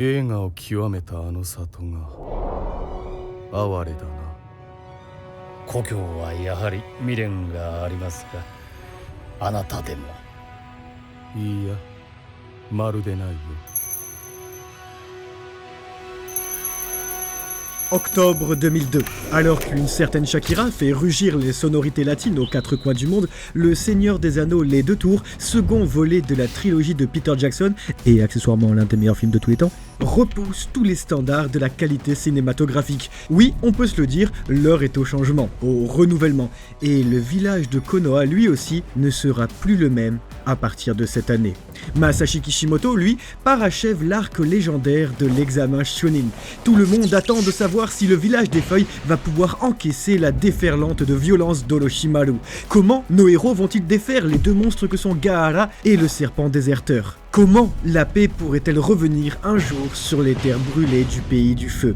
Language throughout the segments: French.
栄華を極めたあの里が哀れだな。故郷はやはり未練がありますか。あなたでも。いいや、まるでないよ。Octobre 2002. Alors qu'une certaine Shakira fait rugir les sonorités latines aux quatre coins du monde, Le Seigneur des Anneaux, Les Deux Tours, second volet de la trilogie de Peter Jackson, et accessoirement l'un des meilleurs films de tous les temps, repousse tous les standards de la qualité cinématographique. Oui, on peut se le dire, l'heure est au changement, au renouvellement, et le village de Konoha, lui aussi, ne sera plus le même à partir de cette année. Masashi Kishimoto, lui, parachève l'arc légendaire de l'examen Chunin. Tout le monde attend de savoir si le village des feuilles va pouvoir encaisser la déferlante de violence d'Orochimaru. Comment nos héros vont-ils défaire les deux monstres que sont Gaara et le serpent déserteur? Comment la paix pourrait-elle revenir un jour sur les terres brûlées du pays du feu?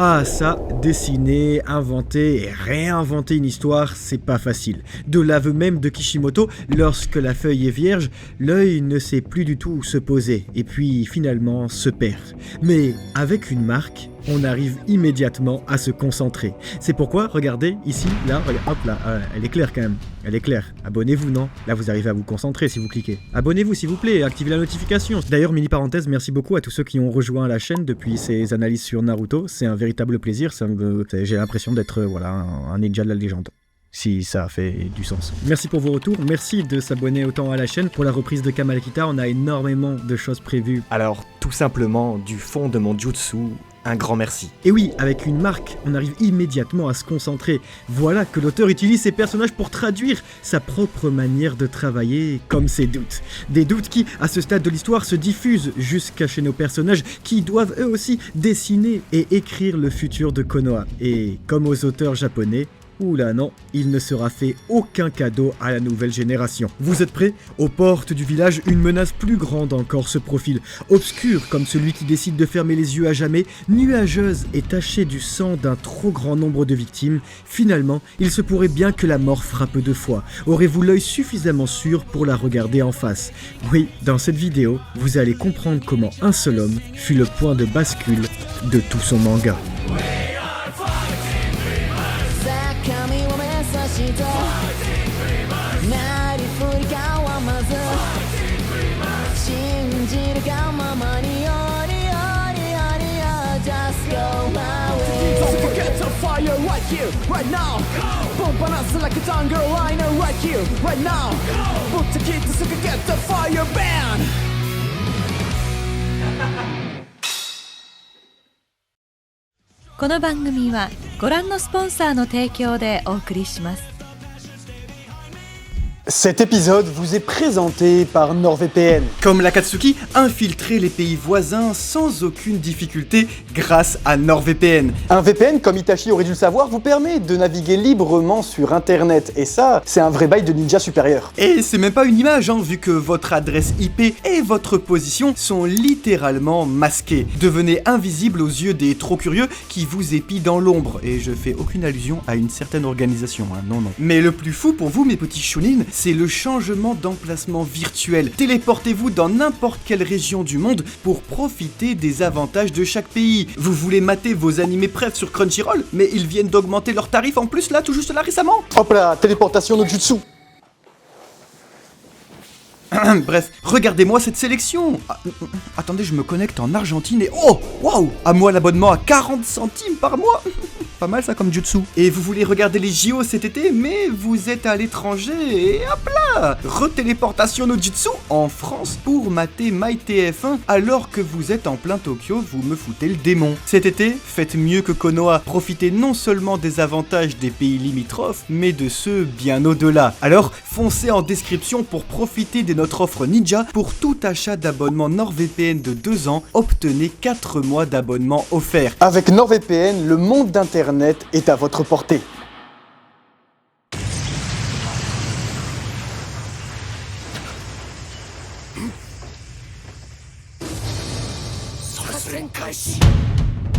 Ah ça, dessiner, inventer et réinventer une histoire, c'est pas facile. De l'aveu même de Kishimoto, lorsque la feuille est vierge, l'œil ne sait plus du tout où se poser, et puis finalement se perd. Mais avec une marque, on arrive immédiatement à se concentrer. C'est pourquoi, regardez, ici, là, hop là, elle est claire quand même, elle est claire. Abonnez-vous, non? Là, vous arrivez à vous concentrer si vous cliquez. Abonnez-vous s'il vous plaît, activez la notification. D'ailleurs, mini parenthèse, merci beaucoup à tous ceux qui ont rejoint la chaîne depuis ces analyses sur Naruto. C'est un véritable plaisir, j'ai l'impression d'être un ninja de la légende. Si ça fait du sens. Merci pour vos retours, merci de s'abonner autant à la chaîne. Pour la reprise de Kamalekita, on a énormément de choses prévues. Alors, tout simplement, du fond de mon jutsu, un grand merci. Et oui, avec une marque, on arrive immédiatement à se concentrer. Voilà que l'auteur utilise ses personnages pour traduire sa propre manière de travailler, comme ses doutes. Des doutes qui, à ce stade de l'histoire, se diffusent jusqu'à chez nos personnages qui doivent eux aussi dessiner et écrire le futur de Konoha. Et comme aux auteurs japonais, oula non, il ne sera fait aucun cadeau à la nouvelle génération. Vous êtes prêts? Aux portes du village, une menace plus grande encore se profile. Obscure comme celui qui décide de fermer les yeux à jamais, nuageuse et tachée du sang d'un trop grand nombre de victimes, finalement, il se pourrait bien que la mort frappe deux fois. Aurez-vous l'œil suffisamment sûr pour la regarder en face? Oui, dans cette vidéo, vous allez comprendre comment un seul homme fut le point de bascule de tout son manga. Fire right here, right now. Pump on us like a tongue liner right here, right now. Put the kid to get the fire ban. この番組はご覧のスポンサーの提供でお送りします。 Cet épisode vous est présenté par NordVPN. Comme l'Akatsuki, infiltrer les pays voisins sans aucune difficulté grâce à NordVPN. Un VPN, comme Itachi aurait dû le savoir, vous permet de naviguer librement sur Internet. Et ça, c'est un vrai bail de ninja supérieur. Et c'est même pas une image, vu que votre adresse IP et votre position sont littéralement masquées. Devenez invisible aux yeux des trop curieux qui vous épient dans l'ombre. Et je fais aucune allusion à une certaine organisation, non. Mais le plus fou pour vous, mes petits shounins, c'est le changement d'emplacement virtuel. Téléportez-vous dans n'importe quelle région du monde pour profiter des avantages de chaque pays. Vous voulez mater vos animés préf sur Crunchyroll, mais ils viennent d'augmenter leurs tarifs en plus là, tout juste là récemment. Hop là, téléportation no jutsu. Bref, regardez-moi cette sélection. Attendez, je me connecte en Argentine et oh, waouh, à moi l'abonnement à 40 centimes par mois. Pas mal ça comme jutsu. Et vous voulez regarder les JO cet été, mais vous êtes à l'étranger et hop là, retéléportation no jutsu en France pour mater MyTF1 alors que vous êtes en plein Tokyo, vous me foutez le démon. Cet été, faites mieux que Konoha, profitez non seulement des avantages des pays limitrophes, mais de ceux bien au-delà. Alors, foncez en description pour profiter de notre offre Ninja. Pour tout achat d'abonnement NordVPN de 2 ans, obtenez 4 mois d'abonnement offert. Avec NordVPN, le monde d'Internet est à votre portée.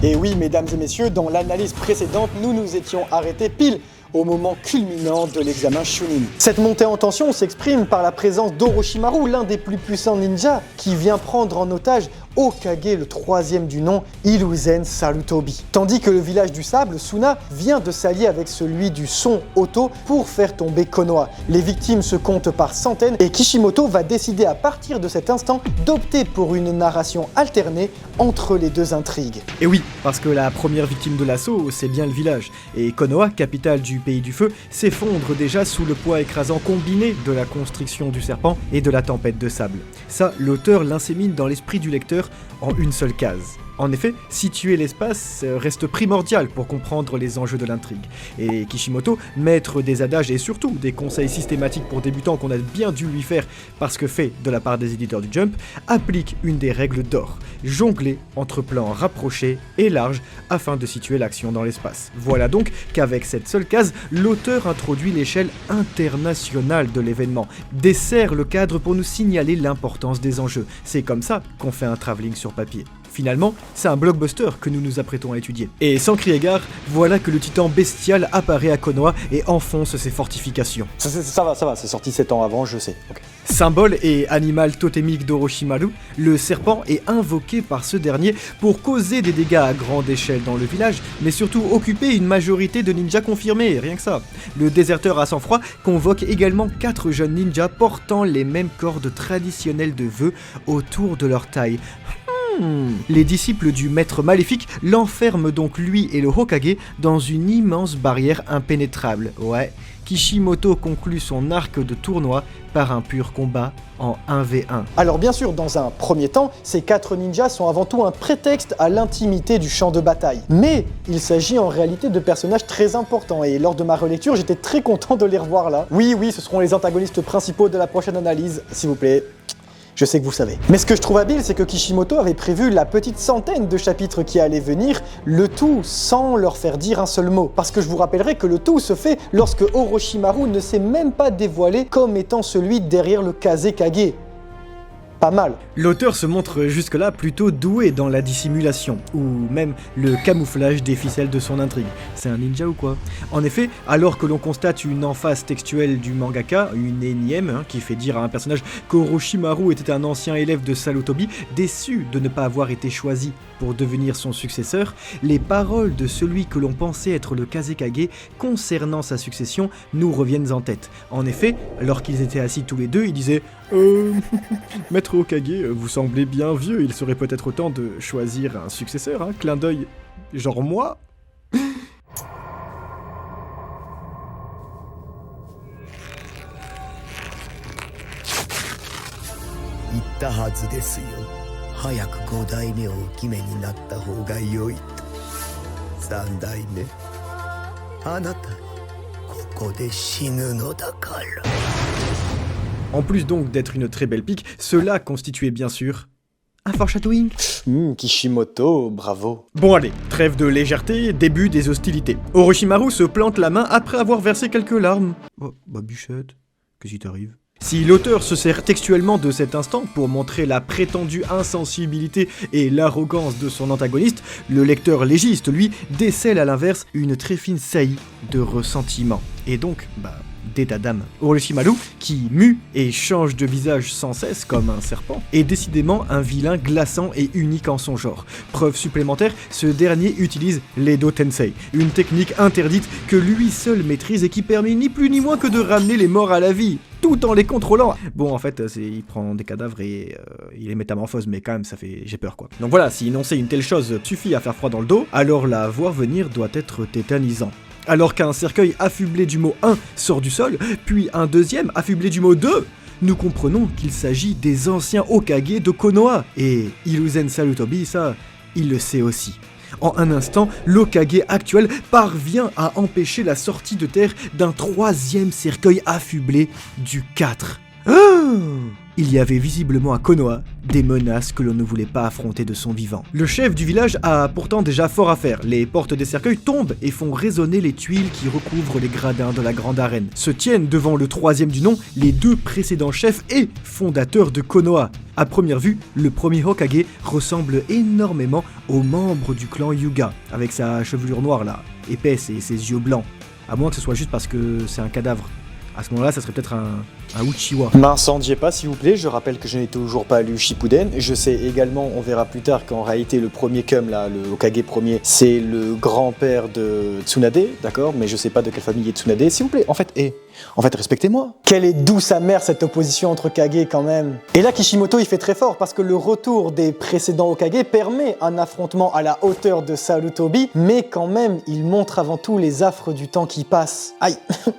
Et oui, mesdames et messieurs, dans l'analyse précédente, nous nous étions arrêtés pile au moment culminant de l'examen Chunin. Cette montée en tension s'exprime par la présence d'Orochimaru, l'un des plus puissants ninjas, qui vient prendre en otage Hokage, le troisième du nom, Hiruzen Sarutobi. Tandis que le village du sable, Suna, vient de s'allier avec celui du son Oto pour faire tomber Konoha. Les victimes se comptent par centaines et Kishimoto va décider à partir de cet instant d'opter pour une narration alternée entre les deux intrigues. Et oui, parce que la première victime de l'assaut, c'est bien le village. Et Konoha, capitale du pays du feu, s'effondre déjà sous le poids écrasant combiné de la constriction du serpent et de la tempête de sable. Ça, l'auteur l'insémine dans l'esprit du lecteur en une seule case. En effet, situer l'espace reste primordial pour comprendre les enjeux de l'intrigue. Et Kishimoto, maître des adages et surtout des conseils systématiques pour débutants qu'on a bien dû lui faire parce que fait de la part des éditeurs du Jump, applique une des règles d'or, jongler entre plans rapprochés et larges afin de situer l'action dans l'espace. Voilà donc qu'avec cette seule case, l'auteur introduit l'échelle internationale de l'événement, dessert le cadre pour nous signaler l'importance des enjeux. C'est comme ça qu'on fait un travelling sur papier. Finalement, c'est un blockbuster que nous nous apprêtons à étudier. Et sans crier gare, voilà que le titan bestial apparaît à Konoha et enfonce ses fortifications. Ça va, c'est sorti 7 ans avant, je sais. Okay. Symbole et animal totémique d'Orochimaru, le serpent est invoqué par ce dernier pour causer des dégâts à grande échelle dans le village, mais surtout occuper une majorité de ninjas confirmés, rien que ça. Le déserteur à sang-froid convoque également 4 jeunes ninjas portant les mêmes cordes traditionnelles de vœux autour de leur taille. Les disciples du maître maléfique l'enferment donc lui et le Hokage dans une immense barrière impénétrable. Ouais, Kishimoto conclut son arc de tournoi par un pur combat en 1v1. Alors bien sûr, dans un premier temps, ces 4 ninjas sont avant tout un prétexte à l'intimité du champ de bataille. Mais il s'agit en réalité de personnages très importants et lors de ma relecture, j'étais très content de les revoir là. Oui, ce seront les antagonistes principaux de la prochaine analyse, s'il vous plaît. Je sais que vous savez. Mais ce que je trouve habile, c'est que Kishimoto avait prévu la petite centaine de chapitres qui allaient venir, le tout sans leur faire dire un seul mot. Parce que je vous rappellerai que le tout se fait lorsque Orochimaru ne s'est même pas dévoilé comme étant celui derrière le Kazekage. Pas mal. L'auteur se montre jusque-là plutôt doué dans la dissimulation, ou même le camouflage des ficelles de son intrigue. C'est un ninja ou quoi? En effet, alors que l'on constate une emphase textuelle du mangaka, une énième, qui fait dire à un personnage qu'Orochimaru était un ancien élève de Sarutobi, déçu de ne pas avoir été choisi pour devenir son successeur, les paroles de celui que l'on pensait être le Kazekage concernant sa succession nous reviennent en tête. En effet, alors qu'ils étaient assis tous les deux, il disait Maître Hokage, vous semblez bien vieux, il serait peut-être temps de choisir un successeur, hein, clin d'œil, genre moi ?» En plus donc d'être une très belle pique, cela constituait bien sûr un foreshadowing. Kishimoto, bravo. Bon allez, trêve de légèreté, début des hostilités. Orochimaru se plante la main après avoir versé quelques larmes. Oh, bah Bichette, qu'est-ce qui t'arrive ? Si l'auteur se sert textuellement de cet instant pour montrer la prétendue insensibilité et l'arrogance de son antagoniste, le lecteur légiste, lui, décèle à l'inverse une très fine saillie de ressentiment. Et donc, d'état d'âme. Orochimaru, qui mue et change de visage sans cesse comme un serpent, est décidément un vilain glaçant et unique en son genre. Preuve supplémentaire, ce dernier utilise l'Edo Tensei, une technique interdite que lui seul maîtrise et qui permet ni plus ni moins que de ramener les morts à la vie, tout en les contrôlant. Bon, en fait, il prend des cadavres et il les métamorphose, mais quand même, j'ai peur, quoi. Donc voilà, si énoncer une telle chose suffit à faire froid dans le dos, alors la voir venir doit être tétanisant. Alors qu'un cercueil affublé du mot 1 sort du sol, puis un deuxième affublé du mot 2, nous comprenons qu'il s'agit des anciens Hokage de Konoha. Et Hiruzen Sarutobi, ça, il le sait aussi. En un instant, l'Hokage actuel parvient à empêcher la sortie de terre d'un troisième cercueil affublé du 4. Il y avait visiblement à Konoha des menaces que l'on ne voulait pas affronter de son vivant. Le chef du village a pourtant déjà fort à faire. Les portes des cercueils tombent et font résonner les tuiles qui recouvrent les gradins de la grande arène. Se tiennent devant le troisième du nom les 2 précédents chefs et fondateurs de Konoha. À première vue, le premier Hokage ressemble énormément aux membres du clan Hyuga, avec sa chevelure noire là, épaisse et ses yeux blancs. À moins que ce soit juste parce que c'est un cadavre. À ce moment-là, ça serait peut-être un Uchiwa. M'incendiez pas s'il vous plaît, je rappelle que je n'ai toujours pas lu Shippuden. Je sais également, on verra plus tard qu'en réalité le premier Cum là, le Hokage premier, c'est le grand-père de Tsunade, d'accord, mais je sais pas de quelle famille est Tsunade, s'il vous plaît, en fait, respectez-moi. Quelle est douce amère cette opposition entre Kage quand même. Et là Kishimoto il fait très fort parce que le retour des précédents Hokage permet un affrontement à la hauteur de Sarutobi, mais quand même il montre avant tout les affres du temps qui passe. Aïe.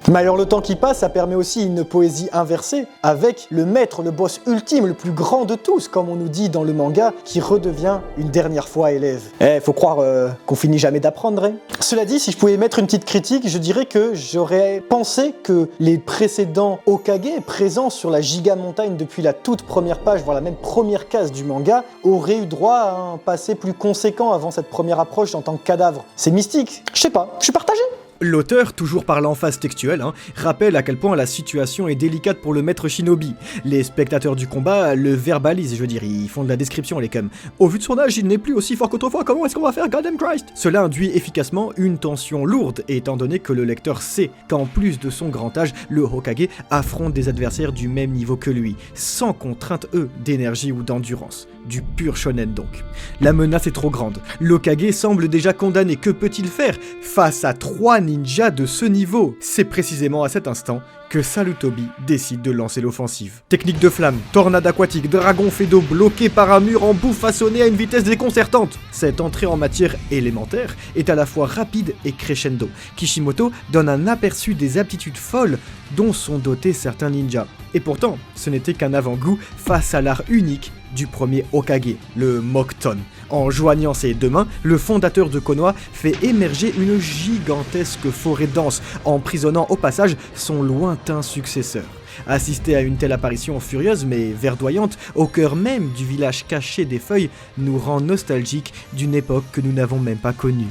Mais alors le temps qui passe, ça permet aussi une poésie inversée avec le maître, le boss ultime, le plus grand de tous, comme on nous dit dans le manga, qui redevient une dernière fois élève. Faut croire qu'on finit jamais d'apprendre, hein. Cela dit, si je pouvais mettre une petite critique, je dirais que j'aurais pensé que les précédents Hokage présents sur la Giga Montagne depuis la toute première page, voire la même première case du manga, auraient eu droit à un passé plus conséquent avant cette première approche en tant que cadavre. C'est mystique. Je sais pas, je suis partagé. L'auteur, toujours par l'emphase textuelle, rappelle à quel point la situation est délicate pour le maître shinobi. Les spectateurs du combat le verbalisent, je veux dire, ils font de la description les cum. Au vu de son âge, il n'est plus aussi fort qu'autrefois, comment est-ce qu'on va faire, goddamn Christ? Cela induit efficacement une tension lourde, étant donné que le lecteur sait qu'en plus de son grand âge, le Hokage affronte des adversaires du même niveau que lui, sans contrainte d'énergie ou d'endurance. Du pur shonen donc. La menace est trop grande. L'Hokage semble déjà condamné. Que peut-il faire face à 3 ninjas de ce niveau? C'est précisément à cet instant que Sarutobi décide de lancer l'offensive. Technique de flamme, tornade aquatique, dragon fait d'eau bloqué par un mur en boue façonné à une vitesse déconcertante. Cette entrée en matière élémentaire est à la fois rapide et crescendo. Kishimoto donne un aperçu des aptitudes folles dont sont dotés certains ninjas. Et pourtant, ce n'était qu'un avant-goût face à l'art unique du premier Hokage, le Mokuton. En joignant ses deux mains, le fondateur de Konoha fait émerger une gigantesque forêt dense, emprisonnant au passage son lointain successeur. Assister à une telle apparition furieuse mais verdoyante, au cœur même du village caché des feuilles, nous rend nostalgiques d'une époque que nous n'avons même pas connue.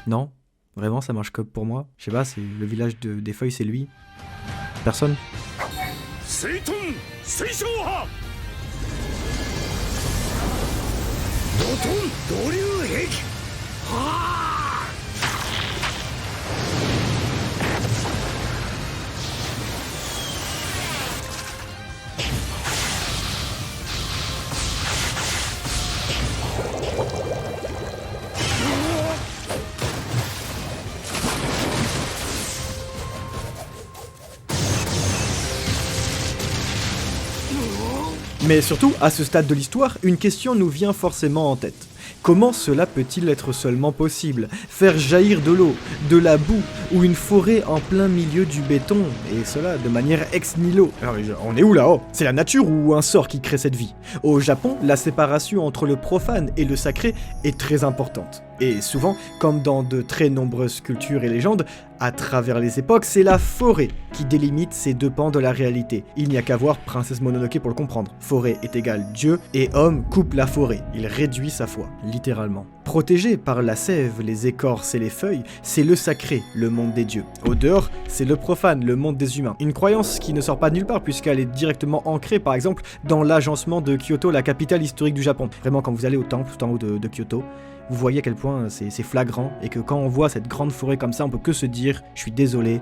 Non? Vraiment, ça marche comme pour moi? Je sais pas, c'est le village des feuilles, c'est lui? Personne? Mais surtout, à ce stade de l'histoire, une question nous vient forcément en tête. Comment cela peut-il être seulement possible? Faire jaillir de l'eau, de la boue ou une forêt en plein milieu du béton, et cela de manière ex nihilo. Alors, on est où là-haut? C'est la nature ou un sort qui crée cette vie? Au Japon, la séparation entre le profane et le sacré est très importante. Et souvent, comme dans de très nombreuses cultures et légendes, à travers les époques, c'est la forêt qui délimite ces deux pans de la réalité. Il n'y a qu'à voir Princesse Mononoke pour le comprendre. Forêt est égale Dieu, et homme coupe la forêt. Il réduit sa foi, littéralement. Protégé par la sève, les écorces et les feuilles, c'est le sacré, le monde des dieux. Au dehors, c'est le profane, le monde des humains. Une croyance qui ne sort pas de nulle part puisqu'elle est directement ancrée, par exemple, dans l'agencement de Kyoto, la capitale historique du Japon. Vraiment, quand vous allez au temple, tout en haut de Kyoto, vous voyez à quel point c'est flagrant et que quand on voit cette grande forêt comme ça, on peut que se dire, je suis désolé,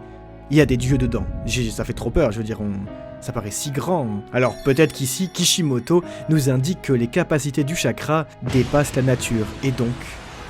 il y a des dieux dedans. Ça fait trop peur, je veux dire, ça paraît si grand. Alors peut-être qu'ici, Kishimoto nous indique que les capacités du chakra dépassent la nature et donc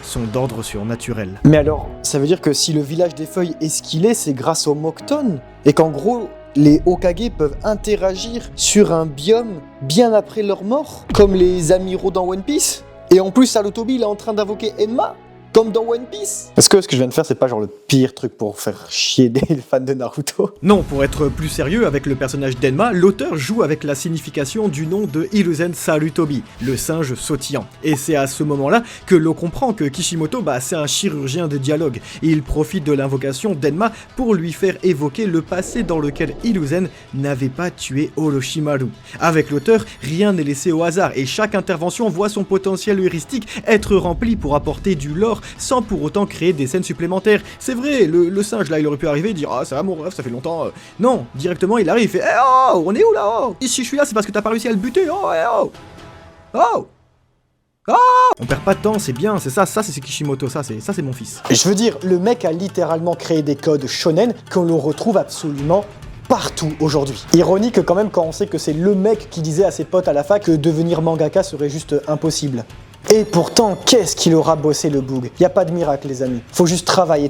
sont d'ordre surnaturel. Mais alors, ça veut dire que si le village des feuilles est ce qu'il est, c'est grâce au Mokuton? Et qu'en gros, les Hokage peuvent interagir sur un biome bien après leur mort? Comme les amiraux dans One Piece? Et en plus, Sarutobi, il est en train d'invoquer Enma, comme dans One Piece. Est-ce que ce que je viens de faire, c'est pas genre le pire truc pour faire chier des fans de Naruto? Non, pour être plus sérieux, avec le personnage d'Enma, l'auteur joue avec la signification du nom de Hiruzen Sarutobi, le singe sautillant. Et c'est à ce moment-là que l'on comprend que Kishimoto, c'est un chirurgien de dialogue. Et il profite de l'invocation d'Enma pour lui faire évoquer le passé dans lequel Hiruzen n'avait pas tué Orochimaru. Avec l'auteur, rien n'est laissé au hasard, et chaque intervention voit son potentiel heuristique être rempli pour apporter du lore sans pour autant créer des scènes supplémentaires. C'est vrai, le singe là, il aurait pu arriver et dire « Ah, ça va mon ref, ça fait longtemps. Non, directement il arrive, il fait « Eh oh, on est où là oh, si je suis là, c'est parce que t'as pas réussi à le buter. Oh, eh oh oh oh !» On perd pas de temps, c'est bien, c'est ça c'est Kishimoto, ça c'est mon fils. Je veux dire, le mec a littéralement créé des codes shonen que l'on retrouve absolument partout aujourd'hui. Ironique quand même quand on sait que c'est le mec qui disait à ses potes à la fac que devenir mangaka serait juste impossible. Et pourtant, qu'est-ce qu'il aura bossé le Boog? Y a pas de miracle les amis, faut juste travailler.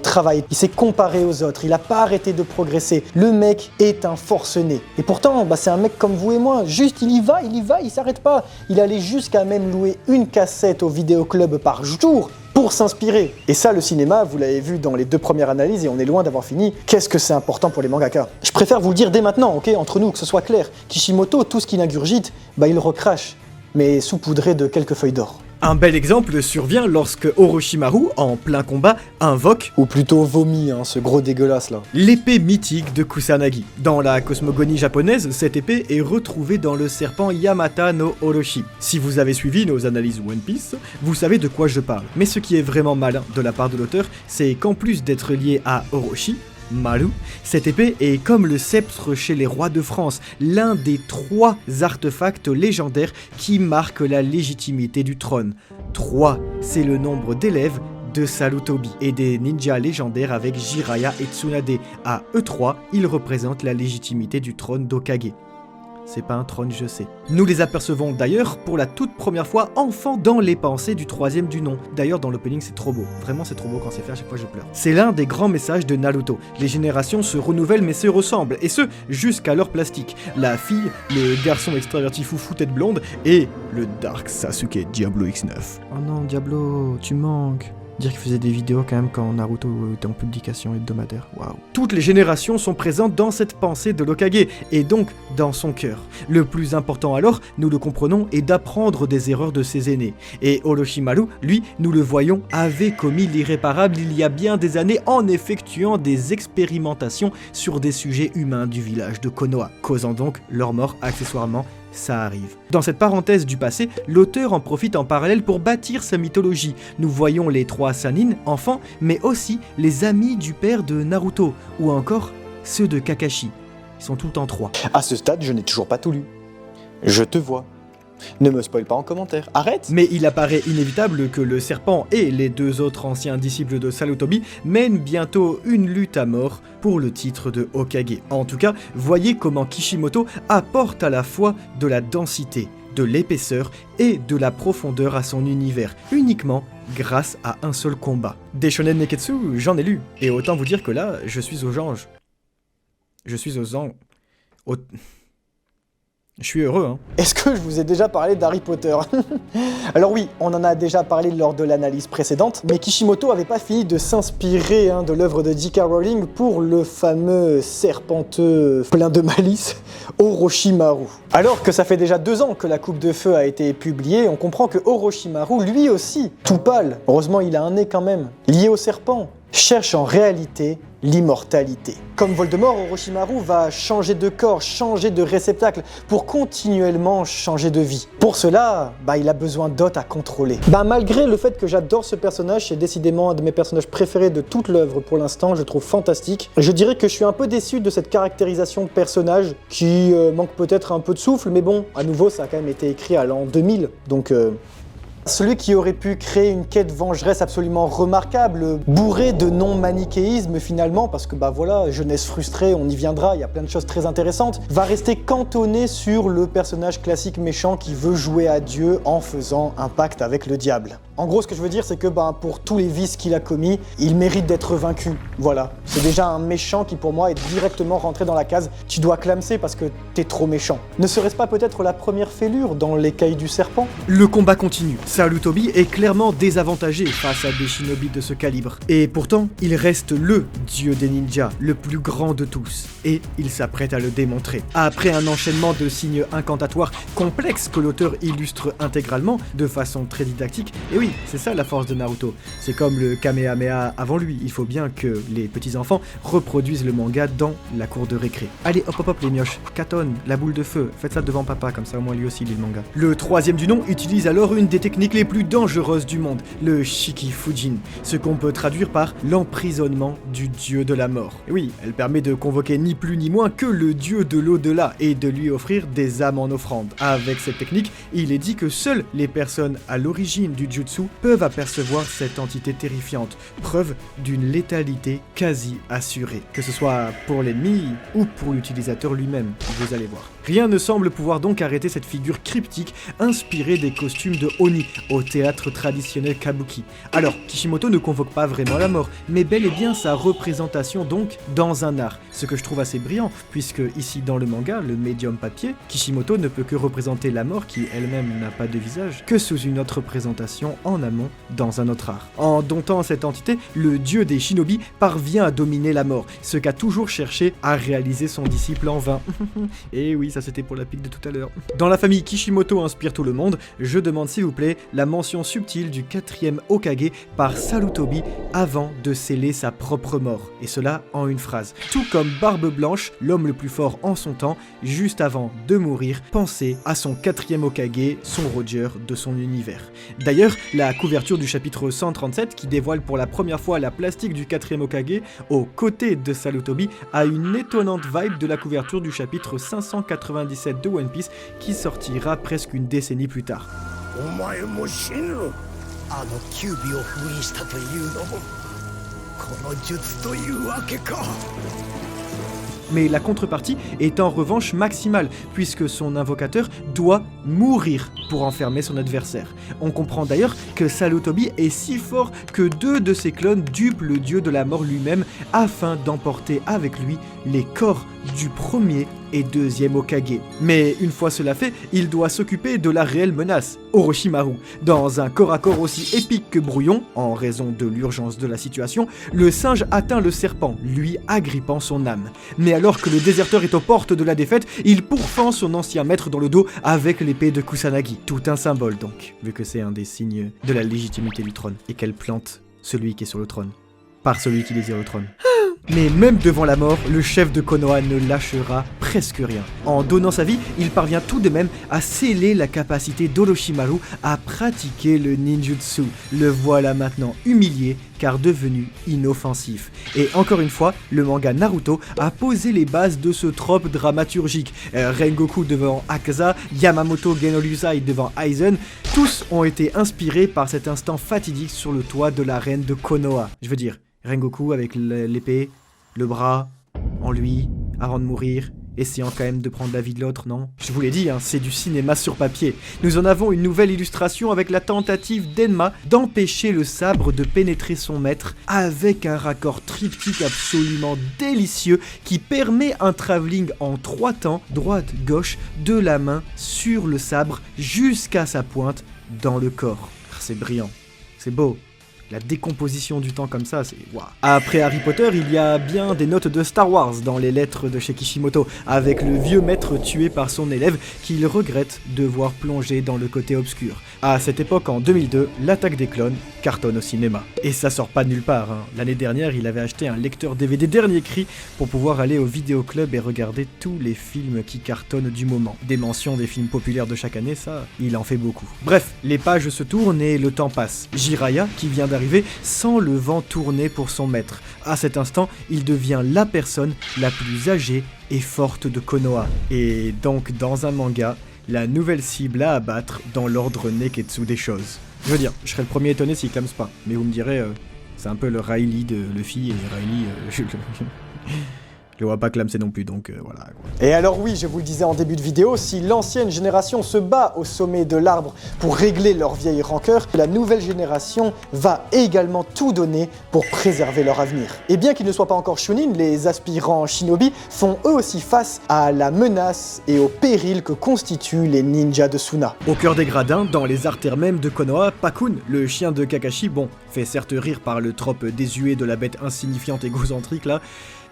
Il s'est comparé aux autres, il a pas arrêté de progresser. Le mec est un forcené. Et pourtant, c'est un mec comme vous et moi, juste il y va, il s'arrête pas. Il allait jusqu'à même louer une cassette au vidéoclub par jour pour s'inspirer. Et ça, le cinéma, vous l'avez vu dans les 2 premières analyses et on est loin d'avoir fini. Qu'est-ce que c'est important pour les mangaka? Je préfère vous le dire dès maintenant, ok, entre nous, que ce soit clair. Kishimoto, tout ce qu'il ingurgite, il recrache, mais saupoudré de quelques feuilles d'or. Un bel exemple survient lorsque Orochimaru, en plein combat, invoque, Ou plutôt vomit, ce gros dégueulasse là. l'épée mythique de Kusanagi. Dans la cosmogonie japonaise, cette épée est retrouvée dans le serpent Yamata no Orochi. Si vous avez suivi nos analyses One Piece, vous savez de quoi je parle. Mais ce qui est vraiment malin de la part de l'auteur, c'est qu'en plus d'être lié à Orochi, Maru, cette épée est comme le sceptre chez les rois de France, l'un des 3 artefacts légendaires qui marquent la légitimité du trône. 3, c'est le nombre d'élèves de Sarutobi et des ninjas légendaires avec Jiraiya et Tsunade. À eux 3, ils représentent la légitimité du trône d'Hokage. C'est pas un trône, je sais. Nous les apercevons d'ailleurs pour la toute première fois enfant dans les pensées du 3e du nom. D'ailleurs dans l'opening c'est trop beau. Vraiment c'est trop beau quand c'est fait, à chaque fois je pleure. C'est l'un des grands messages de Naruto. Les générations se renouvellent mais se ressemblent. Et ce, jusqu'à leur plastique. La fille, le garçon extraverti foufou tête blonde et le Dark Sasuke Diablo X9. Oh non Diablo, tu manques. Dire qu'il faisait des vidéos quand même quand Naruto était en publication hebdomadaire, waouh. Toutes les générations sont présentes dans cette pensée de l'Hokage, et donc dans son cœur. Le plus important alors, nous le comprenons, est d'apprendre des erreurs de ses aînés. Et Orochimaru, lui, nous le voyons, avait commis l'irréparable il y a bien des années en effectuant des expérimentations sur des sujets humains du village de Konoha, causant donc leur mort accessoirement. Ça arrive. Dans cette parenthèse du passé, l'auteur en profite en parallèle pour bâtir sa mythologie. Nous voyons les 3 Sannin, enfants, mais aussi les amis du père de Naruto, ou encore ceux de Kakashi. Ils sont tout le temps 3. À ce stade, je n'ai toujours pas tout lu. Je te vois. Ne me spoil pas en commentaire. Arrête! Mais il apparaît inévitable que le serpent et les 2 autres anciens disciples de Sarutobi mènent bientôt une lutte à mort pour le titre de Hokage. En tout cas, voyez comment Kishimoto apporte à la fois de la densité, de l'épaisseur et de la profondeur à son univers, uniquement grâce à un seul combat. Des shonen neketsu, j'en ai lu, et autant vous dire que là, je suis aux anges. Je suis aux anges. Je suis heureux, hein. Est-ce que je vous ai déjà parlé d'Harry Potter? Alors oui, on en a déjà parlé lors de l'analyse précédente, mais Kishimoto avait pas fini de s'inspirer de l'œuvre de J.K. Rowling pour le fameux serpenteux plein de malice, Orochimaru. Alors que ça fait déjà 2 ans que la Coupe de Feu a été publiée, on comprend que Orochimaru, lui aussi, tout pâle, heureusement il a un nez quand même, lié au serpent, cherche en réalité l'immortalité. Comme Voldemort, Orochimaru va changer de corps, changer de réceptacle pour continuellement changer de vie. Pour cela, il a besoin d'hôtes à contrôler. Malgré le fait que j'adore ce personnage, c'est décidément un de mes personnages préférés de toute l'œuvre pour l'instant, je le trouve fantastique. Je dirais que je suis un peu déçu de cette caractérisation de personnage qui manque peut-être un peu de souffle, mais bon, à nouveau, ça a quand même été écrit à l'an 2000, donc... Celui qui aurait pu créer une quête vengeresse absolument remarquable, bourrée de non-manichéisme finalement, parce que voilà, jeunesse frustrée, on y viendra, il y a plein de choses très intéressantes, va rester cantonné sur le personnage classique méchant qui veut jouer à Dieu en faisant un pacte avec le diable. En gros, ce que je veux dire, c'est que pour tous les vices qu'il a commis, il mérite d'être vaincu. Voilà. C'est déjà un méchant qui, pour moi, est directement rentré dans la case « tu dois clamser parce que t'es trop méchant ». Ne serait-ce pas peut-être la première fêlure dans l'écaille du serpent? Le combat continue. Sarutobi est clairement désavantagé face à des shinobi de ce calibre. Et pourtant, il reste le dieu des ninjas, le plus grand de tous. Et il s'apprête à le démontrer. Après un enchaînement de signes incantatoires complexes que l'auteur illustre intégralement, de façon très didactique, et oui, c'est ça la force de Naruto. C'est comme le Kamehameha avant lui, il faut bien que les petits-enfants reproduisent le manga dans la cour de récré. Allez, hop hop hop les mioches, Katon, la boule de feu, faites ça devant papa, comme ça au moins lui aussi lit le manga. Le 3e du nom utilise alors une des techniques techniques les plus dangereuses du monde, le Shikifujin, ce qu'on peut traduire par l'emprisonnement du dieu de la mort. Et oui, elle permet de convoquer ni plus ni moins que le dieu de l'au-delà et de lui offrir des âmes en offrande. Avec cette technique, il est dit que seules les personnes à l'origine du jutsu peuvent apercevoir cette entité terrifiante, preuve d'une létalité quasi assurée, que ce soit pour l'ennemi ou pour l'utilisateur lui-même, vous allez voir. Rien ne semble pouvoir donc arrêter cette figure cryptique inspirée des costumes de Oni au théâtre traditionnel kabuki. Alors, Kishimoto ne convoque pas vraiment la mort, mais bel et bien sa représentation donc dans un art, ce que je trouve assez brillant, puisque ici dans le manga, le médium papier, Kishimoto ne peut que représenter la mort qui elle-même n'a pas de visage, que sous une autre représentation en amont dans un autre art. En domptant cette entité, le dieu des shinobi parvient à dominer la mort, ce qu'a toujours cherché à réaliser son disciple en vain. Et oui, ça c'était pour la pique de tout à l'heure. Dans la famille Kishimoto inspire tout le monde, je demande s'il vous plaît la mention subtile du 4e Hokage par Sarutobi avant de sceller sa propre mort, et cela en une phrase. Tout comme Barbe Blanche, l'homme le plus fort en son temps, juste avant de mourir, pensait à son 4e Hokage, son Roger de son univers. D'ailleurs, la couverture du chapitre 137, qui dévoile pour la première fois la plastique du 4e Hokage, aux côtés de Sarutobi, a une étonnante vibe de la couverture du chapitre 597 de One Piece, qui sortira presque une décennie plus tard. Mais la contrepartie est en revanche maximale, puisque son invocateur doit mourir pour enfermer son adversaire. On comprend d'ailleurs que Sarutobi est si fort que 2 de ses clones dupent le dieu de la mort lui-même afin d'emporter avec lui les corps du 1er et 2e Hokage. Mais une fois cela fait, il doit s'occuper de la réelle menace, Orochimaru. Dans un corps à corps aussi épique que brouillon, en raison de l'urgence de la situation, le singe atteint le serpent, lui agrippant son âme. Mais alors que le déserteur est aux portes de la défaite, il pourfend son ancien maître dans le dos avec l'épée de Kusanagi. Tout un symbole donc, vu que c'est un des signes de la légitimité du trône, et qu'elle plante celui qui est sur le trône, par celui qui désire le trône. Mais même devant la mort, le chef de Konoha ne lâchera presque rien. En donnant sa vie, il parvient tout de même à sceller la capacité d'Orochimaru à pratiquer le ninjutsu. Le voilà maintenant humilié car devenu inoffensif. Et encore une fois, le manga Naruto a posé les bases de ce trope dramaturgique. Rengoku devant Akaza, Yamamoto Genorusai devant Aizen, tous ont été inspirés par cet instant fatidique sur le toit de la reine de Konoha. Je veux dire, Rengoku avec l'épée, le bras, en lui, avant de mourir, essayant quand même de prendre la vie de l'autre, non? Je vous l'ai dit, hein, c'est du cinéma sur papier. Nous en avons une nouvelle illustration avec la tentative d'Enma d'empêcher le sabre de pénétrer son maître avec un raccord triptyque absolument délicieux qui permet un travelling en 3 temps, droite-gauche, de la main sur le sabre jusqu'à sa pointe dans le corps. C'est brillant, c'est beau. La décomposition du temps comme ça, c'est waouh. Après Harry Potter, il y a bien des notes de Star Wars dans les lettres de chez Kishimoto, avec le vieux maître tué par son élève qu'il regrette de voir plonger dans le côté obscur. À cette époque, en 2002, l'attaque des clones cartonne au cinéma. Et ça sort pas de nulle part, hein. L'année dernière, il avait acheté un lecteur DVD dernier cri pour pouvoir aller au vidéoclub et regarder tous les films qui cartonnent du moment. Des mentions des films populaires de chaque année, ça, il en fait beaucoup. Bref, les pages se tournent et le temps passe. Jiraiya, qui vient d'arriver, sent le vent tourner pour son maître. À cet instant, il devient la personne la plus âgée et forte de Konoha. Et donc, dans un manga, la nouvelle cible à abattre dans l'ordre Neketsu des choses. Je veux dire, je serais le premier étonné s'il clame pas. Mais vous me direz, c'est un peu le Riley de Luffy, et Riley, je le vois pas clamser non plus, donc voilà. Et alors oui, je vous le disais en début de vidéo, si l'ancienne génération se bat au sommet de l'arbre pour régler leur vieille rancœur, la nouvelle génération va également tout donner pour préserver leur avenir. Et bien qu'ils ne soient pas encore Chunin, les aspirants shinobi font eux aussi face à la menace et au péril que constituent les ninjas de Suna. Au cœur des gradins, dans les artères même de Konoha, Pakun, le chien de Kakashi, bon, fait certes rire par le trope désuet de la bête insignifiante égocentrique là,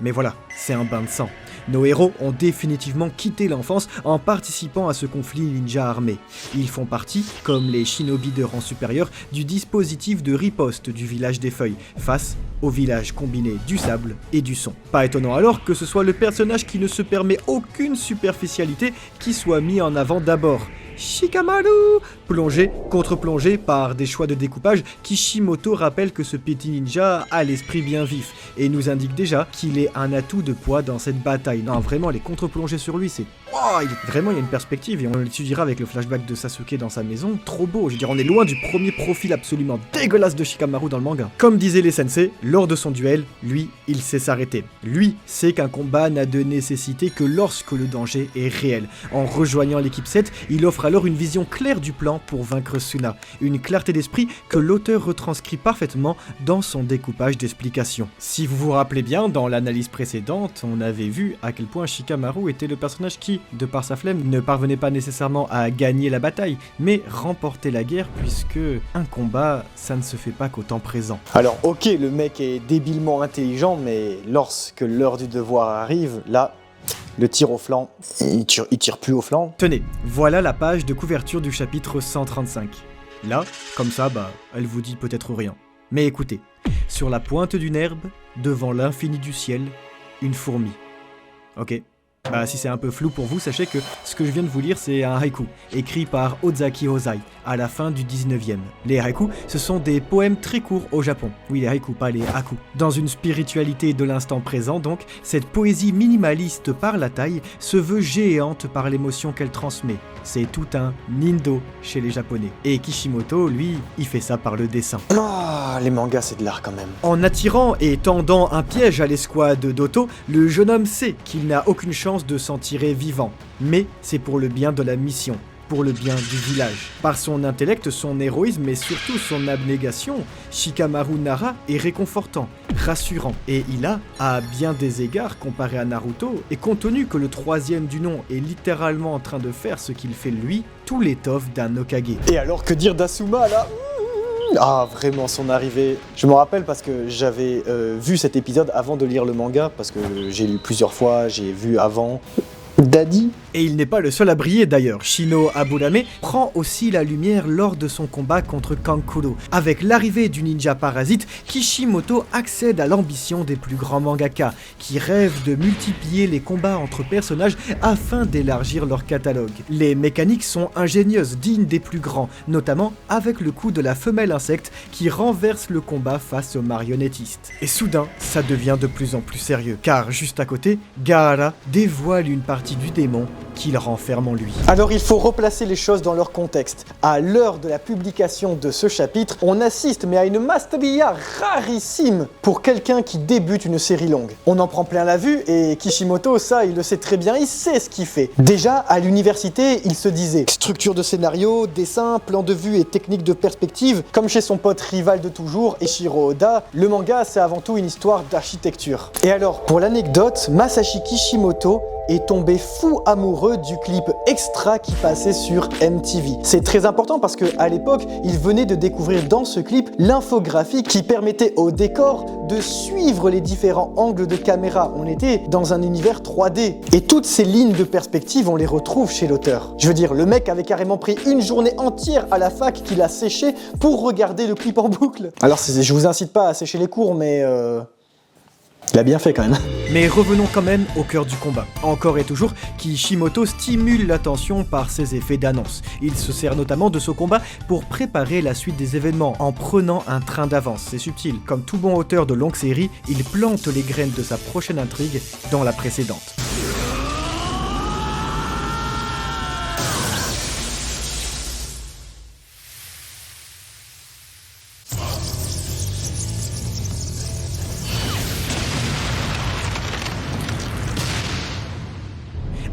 mais voilà, c'est un bain de sang. Nos héros ont définitivement quitté l'enfance en participant à ce conflit ninja armé. Ils font partie, comme les shinobi de rang supérieur, du dispositif de riposte du village des feuilles, face au village combiné du sable et du son. Pas étonnant alors que ce soit le personnage qui ne se permet aucune superficialité qui soit mis en avant d'abord. Shikamaru. Plongée, contre-plongée par des choix de découpage, Kishimoto rappelle que ce petit ninja a l'esprit bien vif et nous indique déjà qu'il est un atout de poids dans cette bataille. Non, vraiment, les contre-plongées sur lui, c'est... Oh, vraiment, il y a une perspective et on l'étudiera avec le flashback de Sasuke dans sa maison. Trop beau, je veux dire, on est loin du premier profil absolument dégueulasse de Shikamaru dans le manga. Comme disaient les sensei, lors de son duel, lui, il sait s'arrêter. Lui sait qu'un combat n'a de nécessité que lorsque le danger est réel. En rejoignant l'équipe 7, il offre alors une vision claire du plan pour vaincre Suna. Une clarté d'esprit que l'auteur retranscrit parfaitement dans son découpage d'explications. Si vous vous rappelez bien, dans l'analyse précédente, on avait vu à quel point Shikamaru était le personnage qui, de par sa flemme, ne parvenait pas nécessairement à gagner la bataille, mais remporter la guerre, puisque un combat, ça ne se fait pas qu'au temps présent. Alors ok, le mec est débilement intelligent, mais lorsque l'heure du devoir arrive, là, le tir au flanc, il tire plus au flanc. Tenez, voilà la page de couverture du chapitre 135. Là, comme ça, elle vous dit peut-être rien. Mais écoutez, sur la pointe d'une herbe, devant l'infini du ciel, une fourmi. Ok. Si c'est un peu flou pour vous, sachez que ce que je viens de vous lire, c'est un haïku, écrit par Ozaki Ozai, à la fin du 19e. Les haïkus, ce sont des poèmes très courts au Japon. Oui, les haïkus, pas les haku. Dans une spiritualité de l'instant présent, donc, cette poésie minimaliste par la taille se veut géante par l'émotion qu'elle transmet. C'est tout un nindo chez les Japonais. Et Kishimoto, lui, il fait ça par le dessin. Ah, les mangas, c'est de l'art quand même. En attirant et tendant un piège à l'escouade d'Oto, le jeune homme sait qu'il n'a aucune chance de s'en tirer vivant. Mais c'est pour le bien de la mission, pour le bien du village. Par son intellect, son héroïsme et surtout son abnégation, Shikamaru Nara est réconfortant, rassurant. Et il a, à bien des égards comparé à Naruto, et compte tenu que le troisième du nom est littéralement en train de faire ce qu'il fait lui, tout l'étoffe d'un Hokage. Et alors que dire d'Asuma là ? Ah, vraiment, son arrivée. Je me rappelle parce que j'avais vu cet épisode avant de lire le manga, parce que j'ai lu plusieurs fois, j'ai vu avant. Daddy. Et il n'est pas le seul à briller d'ailleurs. Shino Aburame prend aussi la lumière lors de son combat contre Kankuro. Avec l'arrivée du ninja parasite, Kishimoto accède à l'ambition des plus grands mangaka, qui rêvent de multiplier les combats entre personnages afin d'élargir leur catalogue. Les mécaniques sont ingénieuses, dignes des plus grands, notamment avec le coup de la femelle insecte qui renverse le combat face aux marionnettistes. Et soudain, ça devient de plus en plus sérieux, car juste à côté, Gaara dévoile une partie du démon qu'il renferme en lui. Alors il faut replacer les choses dans leur contexte. À l'heure de la publication de ce chapitre, on assiste mais à une masterclass rarissime pour quelqu'un qui débute une série longue. On en prend plein la vue et Kishimoto, ça il le sait très bien, il sait ce qu'il fait. Déjà à l'université, il se disait structure de scénario, dessin, plan de vue et technique de perspective, comme chez son pote rival de toujours, Eiichiro Oda, le manga c'est avant tout une histoire d'architecture. Et alors pour l'anecdote, Masashi Kishimoto est tombé fou amoureux du clip extra qui passait sur MTV. C'est très important parce qu'à l'époque, il venait de découvrir dans ce clip l'infographie qui permettait au décor de suivre les différents angles de caméra. On était dans un univers 3D. Et toutes ces lignes de perspective, on les retrouve chez l'auteur. Je veux dire, le mec avait carrément pris une journée entière à la fac qu'il a séché pour regarder le clip en boucle. Alors, je vous incite pas à sécher les cours, mais... il a bien fait quand même. Mais revenons quand même au cœur du combat. Encore et toujours, Kishimoto stimule l'attention par ses effets d'annonce. Il se sert notamment de ce combat pour préparer la suite des événements en prenant un train d'avance. C'est subtil, comme tout bon auteur de longue série, il plante les graines de sa prochaine intrigue dans la précédente.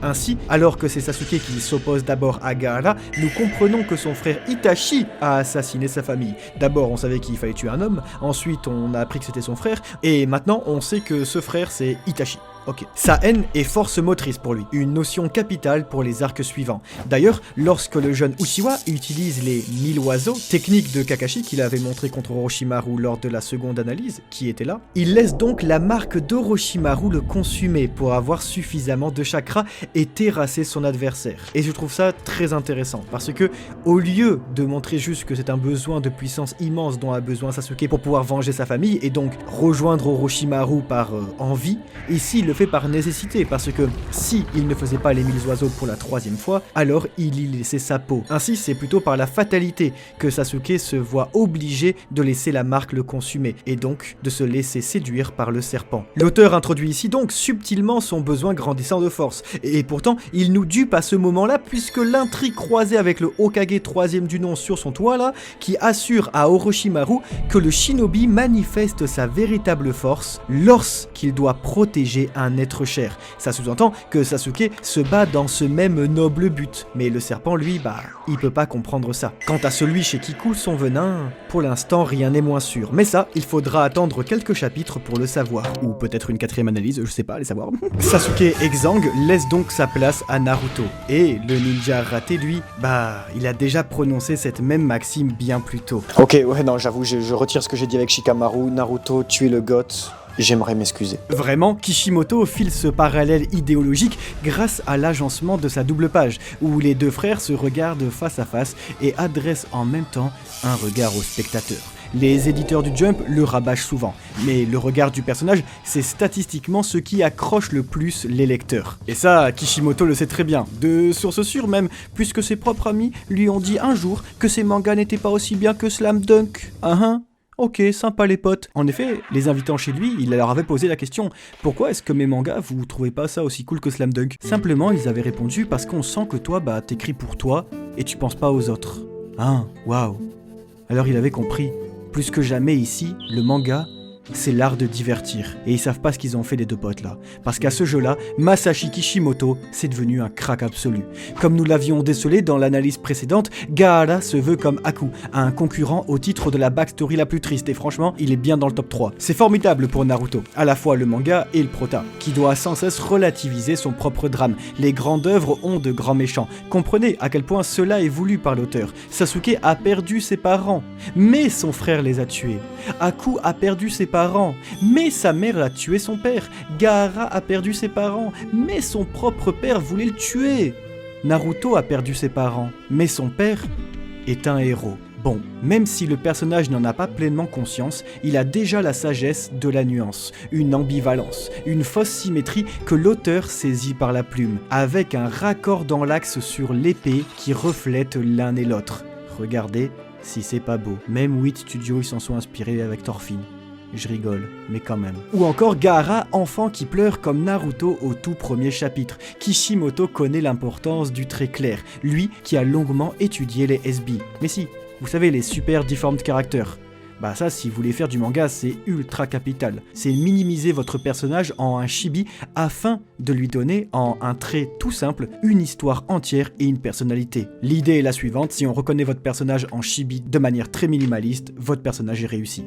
Ainsi, alors que c'est Sasuke qui s'oppose d'abord à Gaara, nous comprenons que son frère Itachi a assassiné sa famille. D'abord, on savait qu'il fallait tuer un homme, ensuite on a appris que c'était son frère, et maintenant on sait que ce frère c'est Itachi. Ok. Sa haine est force motrice pour lui, une notion capitale pour les arcs suivants. D'ailleurs, lorsque le jeune Uchiwa utilise les 1000 oiseaux, technique de Kakashi qu'il avait montré contre Orochimaru lors de la seconde analyse, qui était là, il laisse donc la marque d'Orochimaru le consumer pour avoir suffisamment de chakra et terrasser son adversaire. Et je trouve ça très intéressant, parce que au lieu de montrer juste que c'est un besoin de puissance immense dont a besoin Sasuke pour pouvoir venger sa famille et donc rejoindre Orochimaru par envie, ici le fait par nécessité, parce que si il ne faisait pas les 1000 oiseaux pour la 3e fois, alors il y laissait sa peau. Ainsi, c'est plutôt par la fatalité que Sasuke se voit obligé de laisser la marque le consumer, et donc de se laisser séduire par le serpent. L'auteur introduit ici donc subtilement son besoin grandissant de force, et pourtant il nous dupe à ce moment-là, puisque l'intrigue croisée avec le Hokage 3e du nom sur son toit là, qui assure à Orochimaru que le shinobi manifeste sa véritable force lorsqu'il doit protéger un être cher. Ça sous-entend que Sasuke se bat dans ce même noble but, mais le serpent lui, il peut pas comprendre ça. Quant à celui chez qui coule son venin, pour l'instant rien n'est moins sûr, mais ça, il faudra attendre quelques chapitres pour le savoir, ou peut-être une 4e analyse, je sais pas, allez savoir. Sasuke Exang laisse donc sa place à Naruto, et le ninja raté lui, il a déjà prononcé cette même maxime bien plus tôt. Ok, ouais, non, j'avoue, je retire ce que j'ai dit avec Shikamaru, Naruto, tuer le goth. J'aimerais m'excuser. Vraiment, Kishimoto file ce parallèle idéologique grâce à l'agencement de sa double page, où les deux frères se regardent face à face et adressent en même temps un regard au spectateur. Les éditeurs du Jump le rabâchent souvent, mais le regard du personnage, c'est statistiquement ce qui accroche le plus les lecteurs. Et ça, Kishimoto le sait très bien, de source sûre même, puisque ses propres amis lui ont dit un jour que ses mangas n'étaient pas aussi bien que Slam Dunk. Ok, sympa les potes. En effet, les invitant chez lui, il leur avait posé la question « Pourquoi est-ce que mes mangas, vous trouvez pas ça aussi cool que Slam Dunk ?» Simplement, ils avaient répondu « Parce qu'on sent que toi, t'écris pour toi et tu penses pas aux autres. » Waouh. Alors il avait compris. Plus que jamais ici, le manga, c'est l'art de divertir. Et ils savent pas ce qu'ils ont fait les deux potes là. Parce qu'à ce jeu-là, Masashi Kishimoto, c'est devenu un crack absolu. Comme nous l'avions décelé dans l'analyse précédente, Gaara se veut comme Haku, un concurrent au titre de la backstory la plus triste. Et franchement, il est bien dans le top 3. C'est formidable pour Naruto, à la fois le manga et le prota, qui doit sans cesse relativiser son propre drame. Les grandes œuvres ont de grands méchants. Comprenez à quel point cela est voulu par l'auteur. Sasuke a perdu ses parents, mais son frère les a tués. Haku a perdu ses parents, mais sa mère a tué son père. Gaara a perdu ses parents, mais son propre père voulait le tuer. Naruto a perdu ses parents, mais son père est un héros. Bon, même si le personnage n'en a pas pleinement conscience, il a déjà la sagesse de la nuance, une ambivalence, une fausse symétrie que l'auteur saisit par la plume, avec un raccord dans l'axe sur l'épée qui reflète l'un et l'autre. Regardez si c'est pas beau. Même 8 studios ils s'en sont inspirés avec Thorfinn. Je rigole, mais quand même. Ou encore Gaara, enfant qui pleure comme Naruto au tout premier chapitre. Kishimoto connaît l'importance du trait clair, lui qui a longuement étudié les SB. Mais si, vous savez, les super deformed characters. Ça, si vous voulez faire du manga, c'est ultra capital. C'est minimiser votre personnage en un chibi afin de lui donner, en un trait tout simple, une histoire entière et une personnalité. L'idée est la suivante, si on reconnaît votre personnage en chibi de manière très minimaliste, votre personnage est réussi.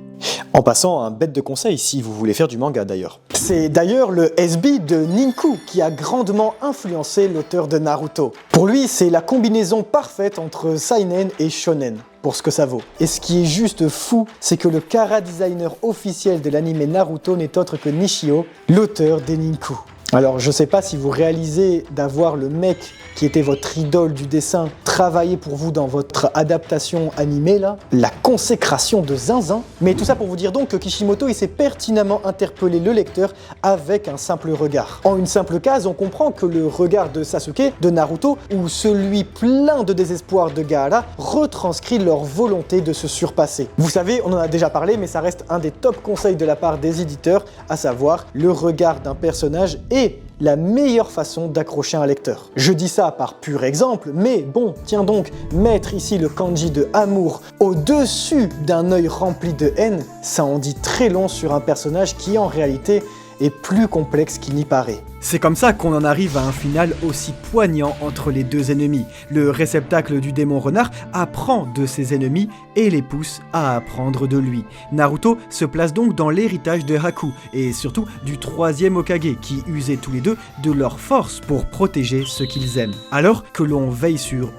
En passant, un bête de conseil si vous voulez faire du manga d'ailleurs. C'est d'ailleurs le SB de Ninku qui a grandement influencé l'auteur de Naruto. Pour lui, c'est la combinaison parfaite entre seinen et shonen, pour ce que ça vaut. Et ce qui est juste fou, c'est que le chara designer officiel de l'anime Naruto n'est autre que Nishio, l'auteur des Ninku. Alors je sais pas si vous réalisez d'avoir le mec qui était votre idole du dessin travailler pour vous dans votre adaptation animée là, la consécration de zinzin. Mais tout ça pour vous dire donc que Kishimoto il sait pertinemment interpeller le lecteur avec un simple regard. En une simple case, on comprend que le regard de Sasuke, de Naruto, ou celui plein de désespoir de Gaara retranscrit leur volonté de se surpasser. Vous savez, on en a déjà parlé, mais ça reste un des top conseils de la part des éditeurs, à savoir le regard d'un personnage et la meilleure façon d'accrocher un lecteur. Je dis ça par pur exemple, mais bon, tiens donc, mettre ici le kanji de amour au-dessus d'un œil rempli de haine, ça en dit très long sur un personnage qui en réalité est plus complexe qu'il n'y paraît. C'est comme ça qu'on en arrive à un final aussi poignant entre les deux ennemis. Le réceptacle du démon renard apprend de ses ennemis et les pousse à apprendre de lui. Naruto se place donc dans l'héritage de Haku et surtout du troisième Hokage qui usaient tous les deux de leur force pour protéger ce qu'ils aiment. Alors que l'on veille sur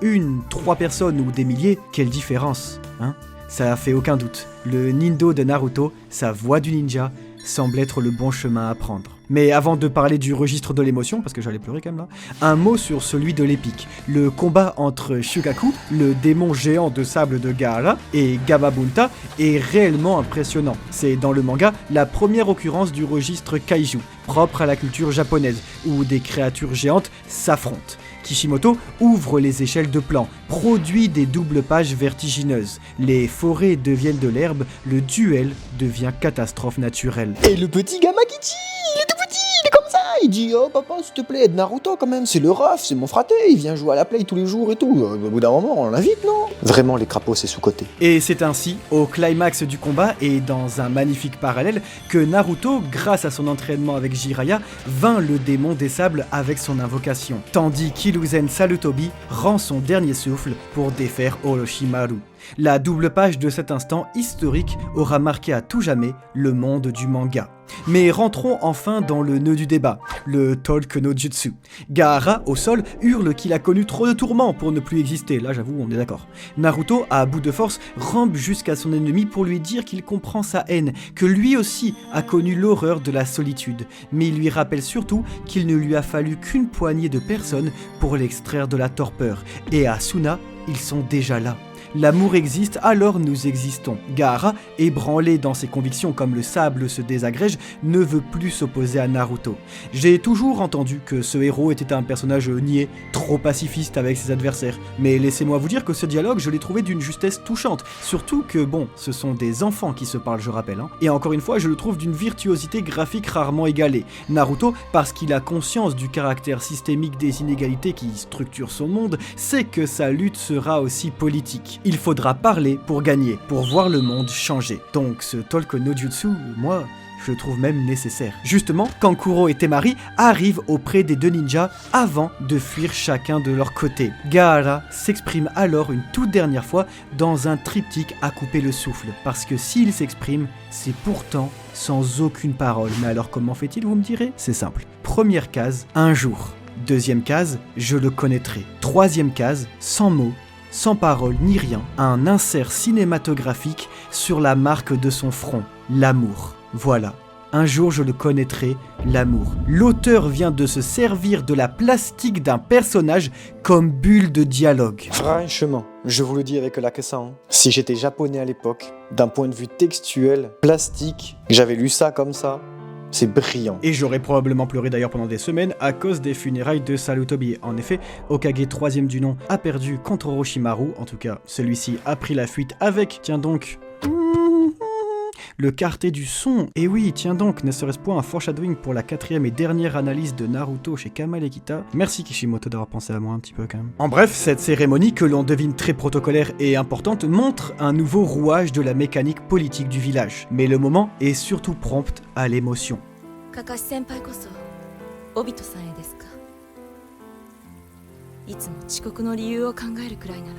3 personnes ou des milliers, quelle différence, hein? Ça fait aucun doute. Le Nindo de Naruto, sa voix du ninja, semble être le bon chemin à prendre. Mais avant de parler du registre de l'émotion, parce que j'allais pleurer quand même là, un mot sur celui de l'épique. Le combat entre Shugaku, le démon géant de sable de Gaara, et Gamabunta est réellement impressionnant. C'est dans le manga la première occurrence du registre kaiju, propre à la culture japonaise, où des créatures géantes s'affrontent. Kishimoto ouvre les échelles de plan, produit des doubles pages vertigineuses. Les forêts deviennent de l'herbe, le duel devient catastrophe naturelle. Et le petit Gamakichi, il est tout petit, il est comme ça. Il dit oh papa s'il te plaît, aide Naruto quand même, c'est le ref, c'est mon fraté, il vient jouer à la play tous les jours et tout. Au bout d'un moment on l'invite non? Vraiment les crapauds c'est sous-côté. Et c'est ainsi, au climax du combat et dans un magnifique parallèle, que Naruto, grâce à son entraînement avec Jiraiya, vainc le démon des sables avec son invocation, tandis qu'Hiruzen Sarutobi rend son dernier souffle pour défaire Orochimaru. La double page de cet instant historique aura marqué à tout jamais le monde du manga. Mais rentrons enfin dans le nœud du débat, le Tolk no Jutsu. Gaara, au sol, hurle qu'il a connu trop de tourments pour ne plus exister, là j'avoue on est d'accord. Naruto, à bout de force, rampe jusqu'à son ennemi pour lui dire qu'il comprend sa haine, que lui aussi a connu l'horreur de la solitude, mais il lui rappelle surtout qu'il ne lui a fallu qu'une poignée de personnes pour l'extraire de la torpeur, et à Suna, ils sont déjà là. L'amour existe, alors nous existons. Gaara, ébranlé dans ses convictions comme le sable se désagrège, ne veut plus s'opposer à Naruto. J'ai toujours entendu que ce héros était un personnage niais, trop pacifiste avec ses adversaires, mais laissez-moi vous dire que ce dialogue, je l'ai trouvé d'une justesse touchante, surtout que bon, ce sont des enfants qui se parlent, je rappelle, hein. Et encore une fois, je le trouve d'une virtuosité graphique rarement égalée. Naruto, parce qu'il a conscience du caractère systémique des inégalités qui structurent son monde, sait que sa lutte sera aussi politique. Il faudra parler pour gagner, pour voir le monde changer. Donc ce Tolk no Jutsu, moi, je le trouve même nécessaire. Justement, Kankuro et Temari arrivent auprès des deux ninjas avant de fuir chacun de leur côté. Gaara s'exprime alors une toute dernière fois dans un triptyque à couper le souffle, parce que s'il s'exprime, c'est pourtant sans aucune parole. Mais alors comment fait-il, vous me direz? C'est simple. Première case, un jour. Deuxième case, je le connaîtrai. Troisième case, sans mots, sans parole ni rien, un insert cinématographique sur la marque de son front, l'amour. Voilà, un jour je le connaîtrai, l'amour. L'auteur vient de se servir de la plastique d'un personnage comme bulle de dialogue. Franchement, je vous le dis avec l'accent, si j'étais japonais à l'époque, d'un point de vue textuel, plastique, j'avais lu ça comme ça, c'est brillant. Et j'aurais probablement pleuré d'ailleurs pendant des semaines à cause des funérailles de Sarutobi. En effet, Hokage 3e du nom a perdu contre Orochimaru, en tout cas celui-ci a pris la fuite avec, tiens donc, le quartet du son. Et oui, tiens donc, ne serait-ce point un foreshadowing pour la 4e et dernière analyse de Naruto chez Kamal Ekita. Merci Kishimoto d'avoir pensé à moi un petit peu quand même. En bref, cette cérémonie, que l'on devine très protocolaire et importante, montre un nouveau rouage de la mécanique politique du village. Mais le moment est surtout prompt à l'émotion. Kakashi senpai koso Obito-sanへですか。いつも遅刻の理由を考えるくらいなら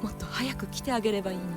もっと早く来てあげればいいのに。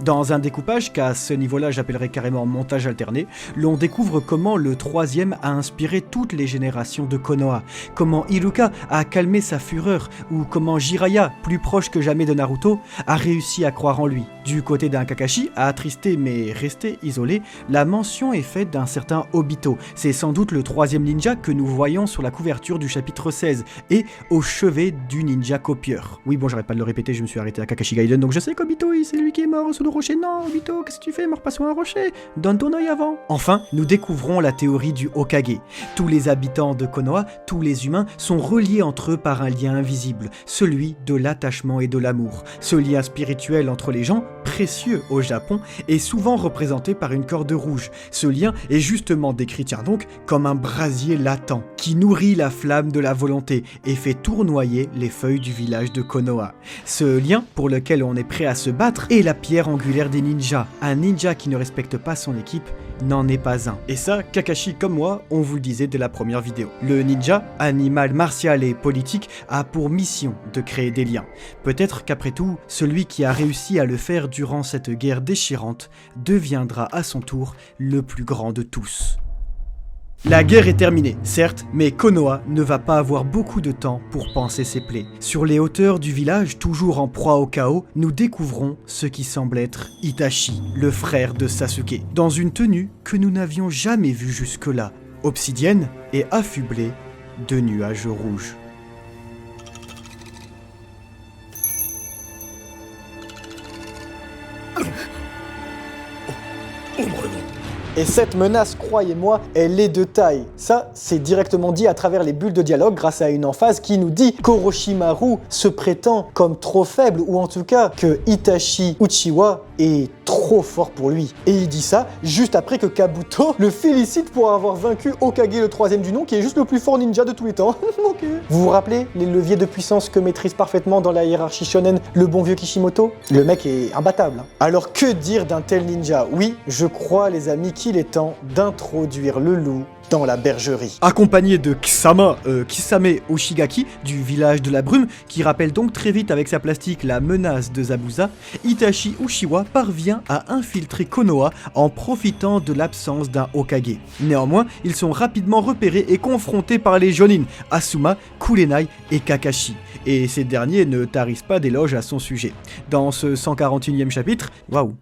Dans un découpage qu'à ce niveau-là j'appellerais carrément montage alterné, l'on découvre comment le 3e a inspiré toutes les générations de Konoha, comment Iruka a calmé sa fureur, ou comment Jiraiya, plus proche que jamais de Naruto, a réussi à croire en lui. Du côté d'un Kakashi, attristé mais resté isolé, la mention est faite d'un certain Obito. C'est sans doute le 3e ninja que nous voyons sur la couverture du chapitre 16, et au chevet du ninja copieur. Oui bon, j'arrête pas de le répéter, je me suis arrêté à Kakashi Gaiden, donc je sais qu'Obito, c'est lui qui est mort sous le rocher. Non, Obito, qu'est-ce que tu fais? Meurs pas sur un rocher. Donne ton œil avant. Enfin, nous découvrons la théorie du Hokage. Tous les habitants de Konoha, tous les humains, sont reliés entre eux par un lien invisible, celui de l'attachement et de l'amour. Ce lien spirituel entre les gens, précieux au Japon, est souvent représenté par une corde rouge. Ce lien est justement décrit, tiens donc, comme un brasier latent, qui nourrit la flamme de la volonté et fait tournoyer les feuilles du village de Konoha. Ce lien, pour lequel on est prêt à se battre, est la pierre angulaire des ninjas. Un ninja qui ne respecte pas son équipe n'en est pas un. Et ça, Kakashi comme moi, on vous le disait dès la première vidéo. Le ninja, animal martial et politique, a pour mission de créer des liens. Peut-être qu'après tout, celui qui a réussi à le faire durant cette guerre déchirante deviendra à son tour le plus grand de tous. La guerre est terminée, certes, mais Konoha ne va pas avoir beaucoup de temps pour panser ses plaies. Sur les hauteurs du village, toujours en proie au chaos, nous découvrons ce qui semble être Itachi, le frère de Sasuke, dans une tenue que nous n'avions jamais vue jusque-là, obsidienne et affublée de nuages rouges. Et cette menace, croyez-moi, elle est de taille. Ça, c'est directement dit à travers les bulles de dialogue grâce à une emphase qui nous dit qu'Orochimaru se prétend comme trop faible, ou en tout cas que Itachi Uchiwa est trop fort pour lui. Et il dit ça juste après que Kabuto le félicite pour avoir vaincu Hokage le 3e du nom, qui est juste le plus fort ninja de tous les temps. Ok. Vous vous rappelez les leviers de puissance que maîtrise parfaitement dans la hiérarchie shonen le bon vieux Kishimoto? Le mec est imbattable. Alors que dire d'un tel ninja? Oui, je crois les amis qu'il est temps d'introduire le loup dans la bergerie. Accompagné de Kisame Oshigaki, du village de la brume, qui rappelle donc très vite avec sa plastique la menace de Zabuza, Itachi Uchiwa parvient à infiltrer Konoha en profitant de l'absence d'un Hokage. Néanmoins, ils sont rapidement repérés et confrontés par les Jonin, Asuma, Kurenai et Kakashi. Et ces derniers ne tarissent pas d'éloges à son sujet. Dans ce 141e chapitre, waouh,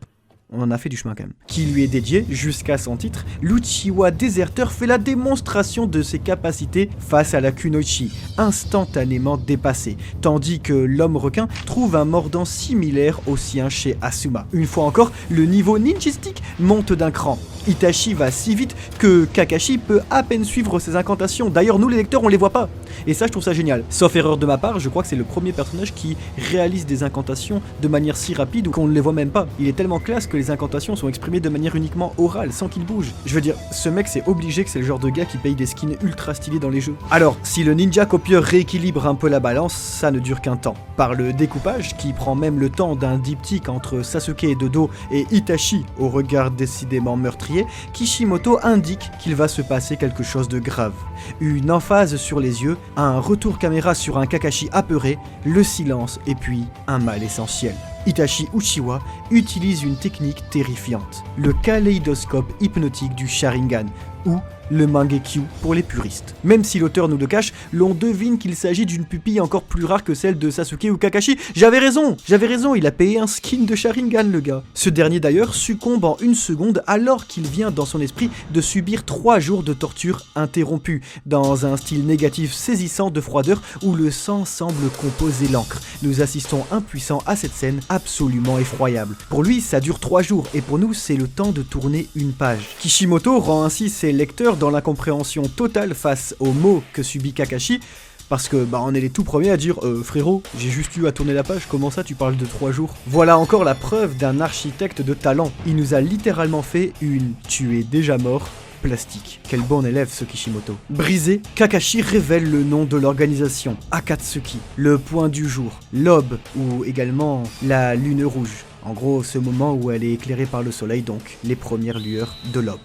on en a fait du chemin quand même, qui lui est dédié jusqu'à son titre, l'Uchiwa déserteur fait la démonstration de ses capacités face à la Kunoichi, instantanément dépassé, tandis que l'homme requin trouve un mordant similaire au sien chez Asuma. Une fois encore, le niveau ninjistique monte d'un cran. Itachi va si vite que Kakashi peut à peine suivre ses incantations. D'ailleurs, nous les lecteurs, on les voit pas. Et ça, je trouve ça génial. Sauf erreur de ma part, je crois que c'est le premier personnage qui réalise des incantations de manière si rapide qu'on ne les voit même pas. Il est tellement classe que les incantations sont exprimées de manière uniquement orale, sans qu'il bouge. Je veux dire, ce mec, c'est obligé que c'est le genre de gars qui paye des skins ultra stylés dans les jeux. Alors, si le ninja copieur rééquilibre un peu la balance, ça ne dure qu'un temps. Par le découpage, qui prend même le temps d'un diptyque entre Sasuke et Dodo et Itachi, au regard décidément meurtrier, Kishimoto indique qu'il va se passer quelque chose de grave. Une emphase sur les yeux, un retour caméra sur un Kakashi apeuré, le silence et puis un mal essentiel. Itachi Uchiwa utilise une technique terrifiante, le kaléidoscope hypnotique du Sharingan, ou le Mangekyu pour les puristes. Même si l'auteur nous le cache, l'on devine qu'il s'agit d'une pupille encore plus rare que celle de Sasuke ou Kakashi. J'avais raison, il a payé un skin de Sharingan le gars. Ce dernier d'ailleurs succombe en une seconde alors qu'il vient dans son esprit de subir 3 jours de torture interrompue, dans un style négatif saisissant de froideur où le sang semble composer l'encre. Nous assistons impuissants à cette scène absolument effroyable. Pour lui, ça dure 3 jours et pour nous, c'est le temps de tourner une page. Kishimoto rend ainsi ses lecteurs dans l'incompréhension totale face aux maux que subit Kakashi, parce que on est les tout premiers à dire frérot, j'ai juste eu à tourner la page, comment ça tu parles de 3 jours? Voilà encore la preuve d'un architecte de talent. Il nous a littéralement fait une « tu es déjà mort » plastique. Quel bon élève ce Kishimoto. Brisé, Kakashi révèle le nom de l'organisation, Akatsuki, le point du jour, l'aube ou également la lune rouge. En gros, ce moment où elle est éclairée par le soleil, donc les premières lueurs de l'aube,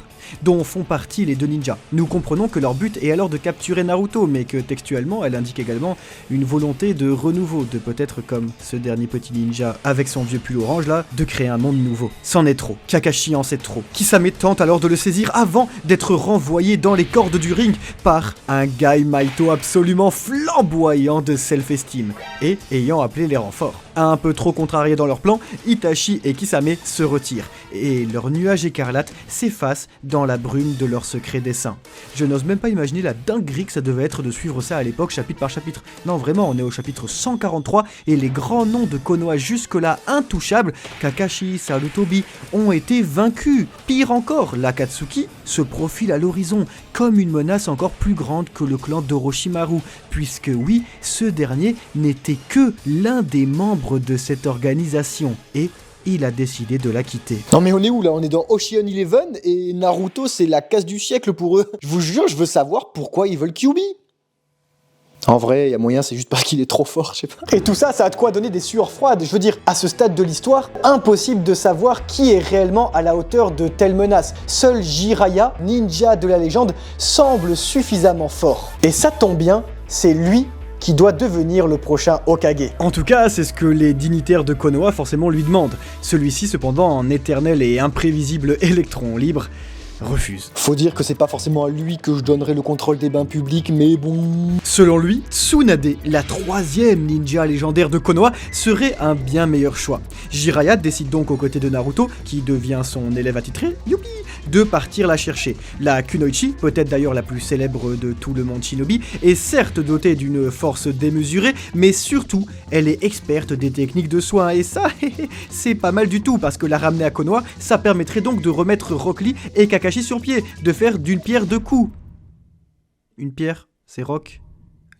dont font partie les 2 ninjas. Nous comprenons que leur but est alors de capturer Naruto, mais que textuellement, elle indique également une volonté de renouveau, de peut-être comme ce dernier petit ninja avec son vieux pull orange là, de créer un monde nouveau. C'en est trop. Kakashi en sait trop. Kisame tente alors de le saisir avant d'être renvoyé dans les cordes du ring par un Gai Maito absolument flamboyant de self-esteem, et ayant appelé les renforts. Un peu trop contrariés dans leur plan, Itachi et Kisame se retirent, et leur nuage écarlate s'efface dans la brume de leur secret dessein. Je n'ose même pas imaginer la dinguerie que ça devait être de suivre ça à l'époque chapitre par chapitre. Non vraiment, on est au chapitre 143 et les grands noms de Konoha jusque-là intouchables, Kakashi, Sarutobi, ont été vaincus. Pire encore, l'Akatsuki se profile à l'horizon comme une menace encore plus grande que le clan d'Orochimaru, puisque oui, ce dernier n'était que l'un des membres de cette organisation et il a décidé de la quitter. Non mais on est où là? On est dans Ocean Eleven et Naruto c'est la casse du siècle pour eux. Je vous jure, je veux savoir pourquoi ils veulent Kyuubi. En vrai, il y a moyen, c'est juste parce qu'il est trop fort, je sais pas. Et tout ça, ça a de quoi donner des sueurs froides. Je veux dire, à ce stade de l'histoire, impossible de savoir qui est réellement à la hauteur de telles menaces. Seul Jiraiya, ninja de la légende, semble suffisamment fort. Et ça tombe bien, c'est lui qui doit devenir le prochain Hokage. En tout cas, c'est ce que les dignitaires de Konoha forcément lui demandent. Celui-ci, cependant, en éternel et imprévisible électron libre, refuse. Faut dire que c'est pas forcément à lui que je donnerais le contrôle des bains publics, mais bon... Selon lui, Tsunade, la 3e ninja légendaire de Konoha, serait un bien meilleur choix. Jiraiya décide donc aux côtés de Naruto, qui devient son élève attitré, youpi, de partir la chercher. La Kunoichi, peut-être d'ailleurs la plus célèbre de tout le monde shinobi, est certes dotée d'une force démesurée, mais surtout, elle est experte des techniques de soins, et ça, c'est pas mal du tout, parce que la ramener à Konoha, ça permettrait donc de remettre Rock Lee et Kakashi sur pied, de faire d'une pierre deux coups. Une pierre, c'est Rock,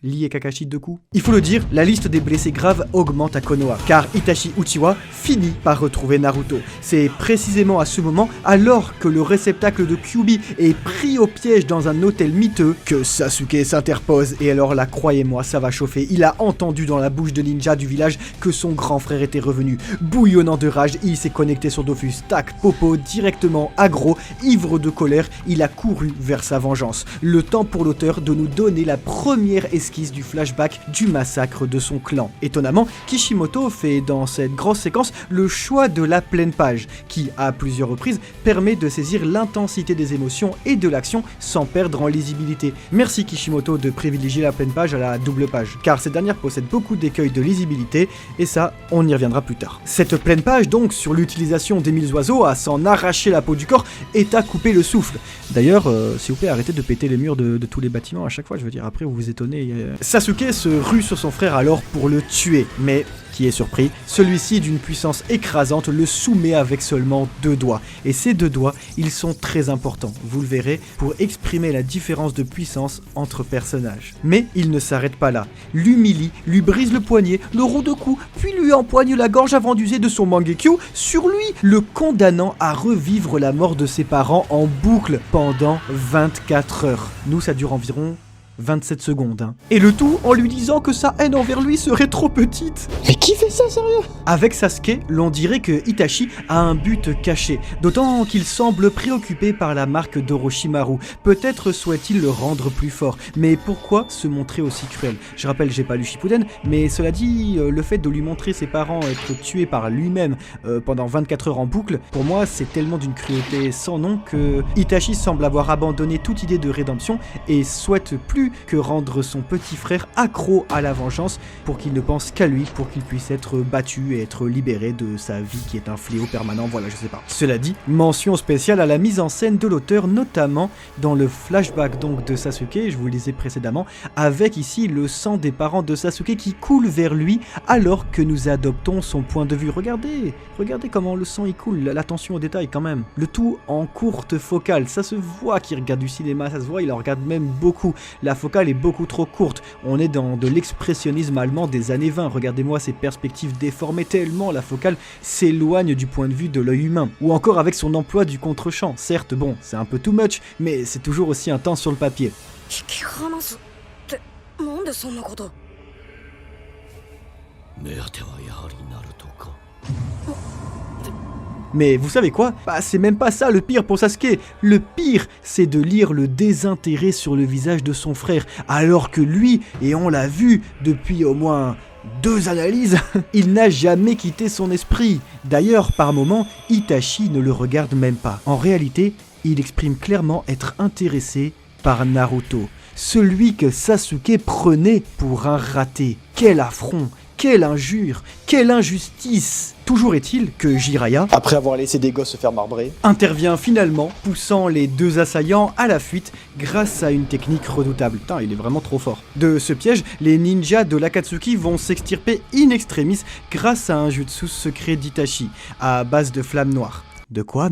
Lee et Kakashi deux coups. Il faut le dire, la liste des blessés graves augmente à Konoha, car Itachi Uchiwa finit par retrouver Naruto. C'est précisément à ce moment, alors que le réceptacle de Kyuubi est pris au piège dans un hôtel miteux, que Sasuke s'interpose, et alors là, croyez-moi, ça va chauffer. Il a entendu dans la bouche de ninja du village que son grand frère était revenu. Bouillonnant de rage, il s'est connecté sur Dofus, tac, popo, directement aggro, ivre de colère, il a couru vers sa vengeance. Le temps pour l'auteur de nous donner la première esquisse du flashback du massacre de son clan. Étonnamment, Kishimoto fait dans cette grosse séquence le choix de la pleine page, qui, à plusieurs reprises, permet de saisir l'intensité des émotions et de l'action sans perdre en lisibilité. Merci Kishimoto de privilégier la pleine page à la double page, car cette dernière possède beaucoup d'écueils de lisibilité, et ça, on y reviendra plus tard. Cette pleine page, donc, sur l'utilisation des 1000 oiseaux à s'en arracher la peau du corps, est à couper le souffle. D'ailleurs, s'il vous plaît, arrêtez de péter les murs de tous les bâtiments à chaque fois, je veux dire, après vous vous étonnez. Sasuke se rue sur son frère alors pour le tuer, mais qui est surpris, celui-ci d'une puissance écrasante le soumet avec seulement 2 doigts. Et ces 2 doigts, ils sont très importants, vous le verrez, pour exprimer la différence de puissance entre personnages. Mais il ne s'arrête pas là, l'humilie, lui brise le poignet, le roue de cou, puis lui empoigne la gorge avant d'user de son Mangekyo sur lui, le condamnant à revivre la mort de ses parents en boucle pendant 24 heures. Nous, ça dure environ 27 secondes, hein. Et le tout en lui disant que sa haine envers lui serait trop petite. Mais qui fait ça, sérieux? Avec Sasuke, l'on dirait que Itachi a un but caché, d'autant qu'il semble préoccupé par la marque d'Orochimaru. Peut-être souhaite-t-il le rendre plus fort, mais pourquoi se montrer aussi cruel? Je rappelle, j'ai pas lu Shippuden, mais cela dit, le fait de lui montrer ses parents être tués par lui-même pendant 24 heures en boucle, pour moi c'est tellement d'une cruauté sans nom que Itachi semble avoir abandonné toute idée de rédemption et souhaite plus que rendre son petit frère accro à la vengeance pour qu'il ne pense qu'à lui, pour qu'il puisse être battu et être libéré de sa vie qui est un fléau permanent, voilà, je sais pas. Cela dit, mention spéciale à la mise en scène de l'auteur, notamment dans le flashback donc de Sasuke, je vous le disais précédemment, avec ici le sang des parents de Sasuke qui coule vers lui alors que nous adoptons son point de vue. Regardez comment le sang y coule, l'attention aux détails quand même. Le tout en courte focale, ça se voit qu'il regarde du cinéma, ça se voit, il en regarde même beaucoup. La focale est beaucoup trop courte, on est dans de l'expressionnisme allemand des années 20, regardez-moi ces perspectives déformées tellement la focale s'éloigne du point de vue de l'œil humain. Ou encore avec son emploi du contre-champ, certes bon, c'est un peu too much, mais c'est toujours aussi intense sur le papier. Mais vous savez quoi? Bah c'est même pas ça le pire pour Sasuke. Le pire, c'est de lire le désintérêt sur le visage de son frère, alors que lui, et on l'a vu depuis au moins 2 analyses, il n'a jamais quitté son esprit. D'ailleurs, par moments, Itachi ne le regarde même pas. En réalité, il exprime clairement être intéressé par Naruto, celui que Sasuke prenait pour un raté. Quel affront! Quelle injure, quelle injustice! Toujours est-il que Jiraiya, après avoir laissé des gosses se faire marbrer, intervient finalement, poussant les 2 assaillants à la fuite grâce à une technique redoutable. Putain, il est vraiment trop fort. De ce piège, les ninjas de l'Akatsuki vont s'extirper in extremis grâce à un jutsu secret d'Itachi, à base de flammes noires. De quoi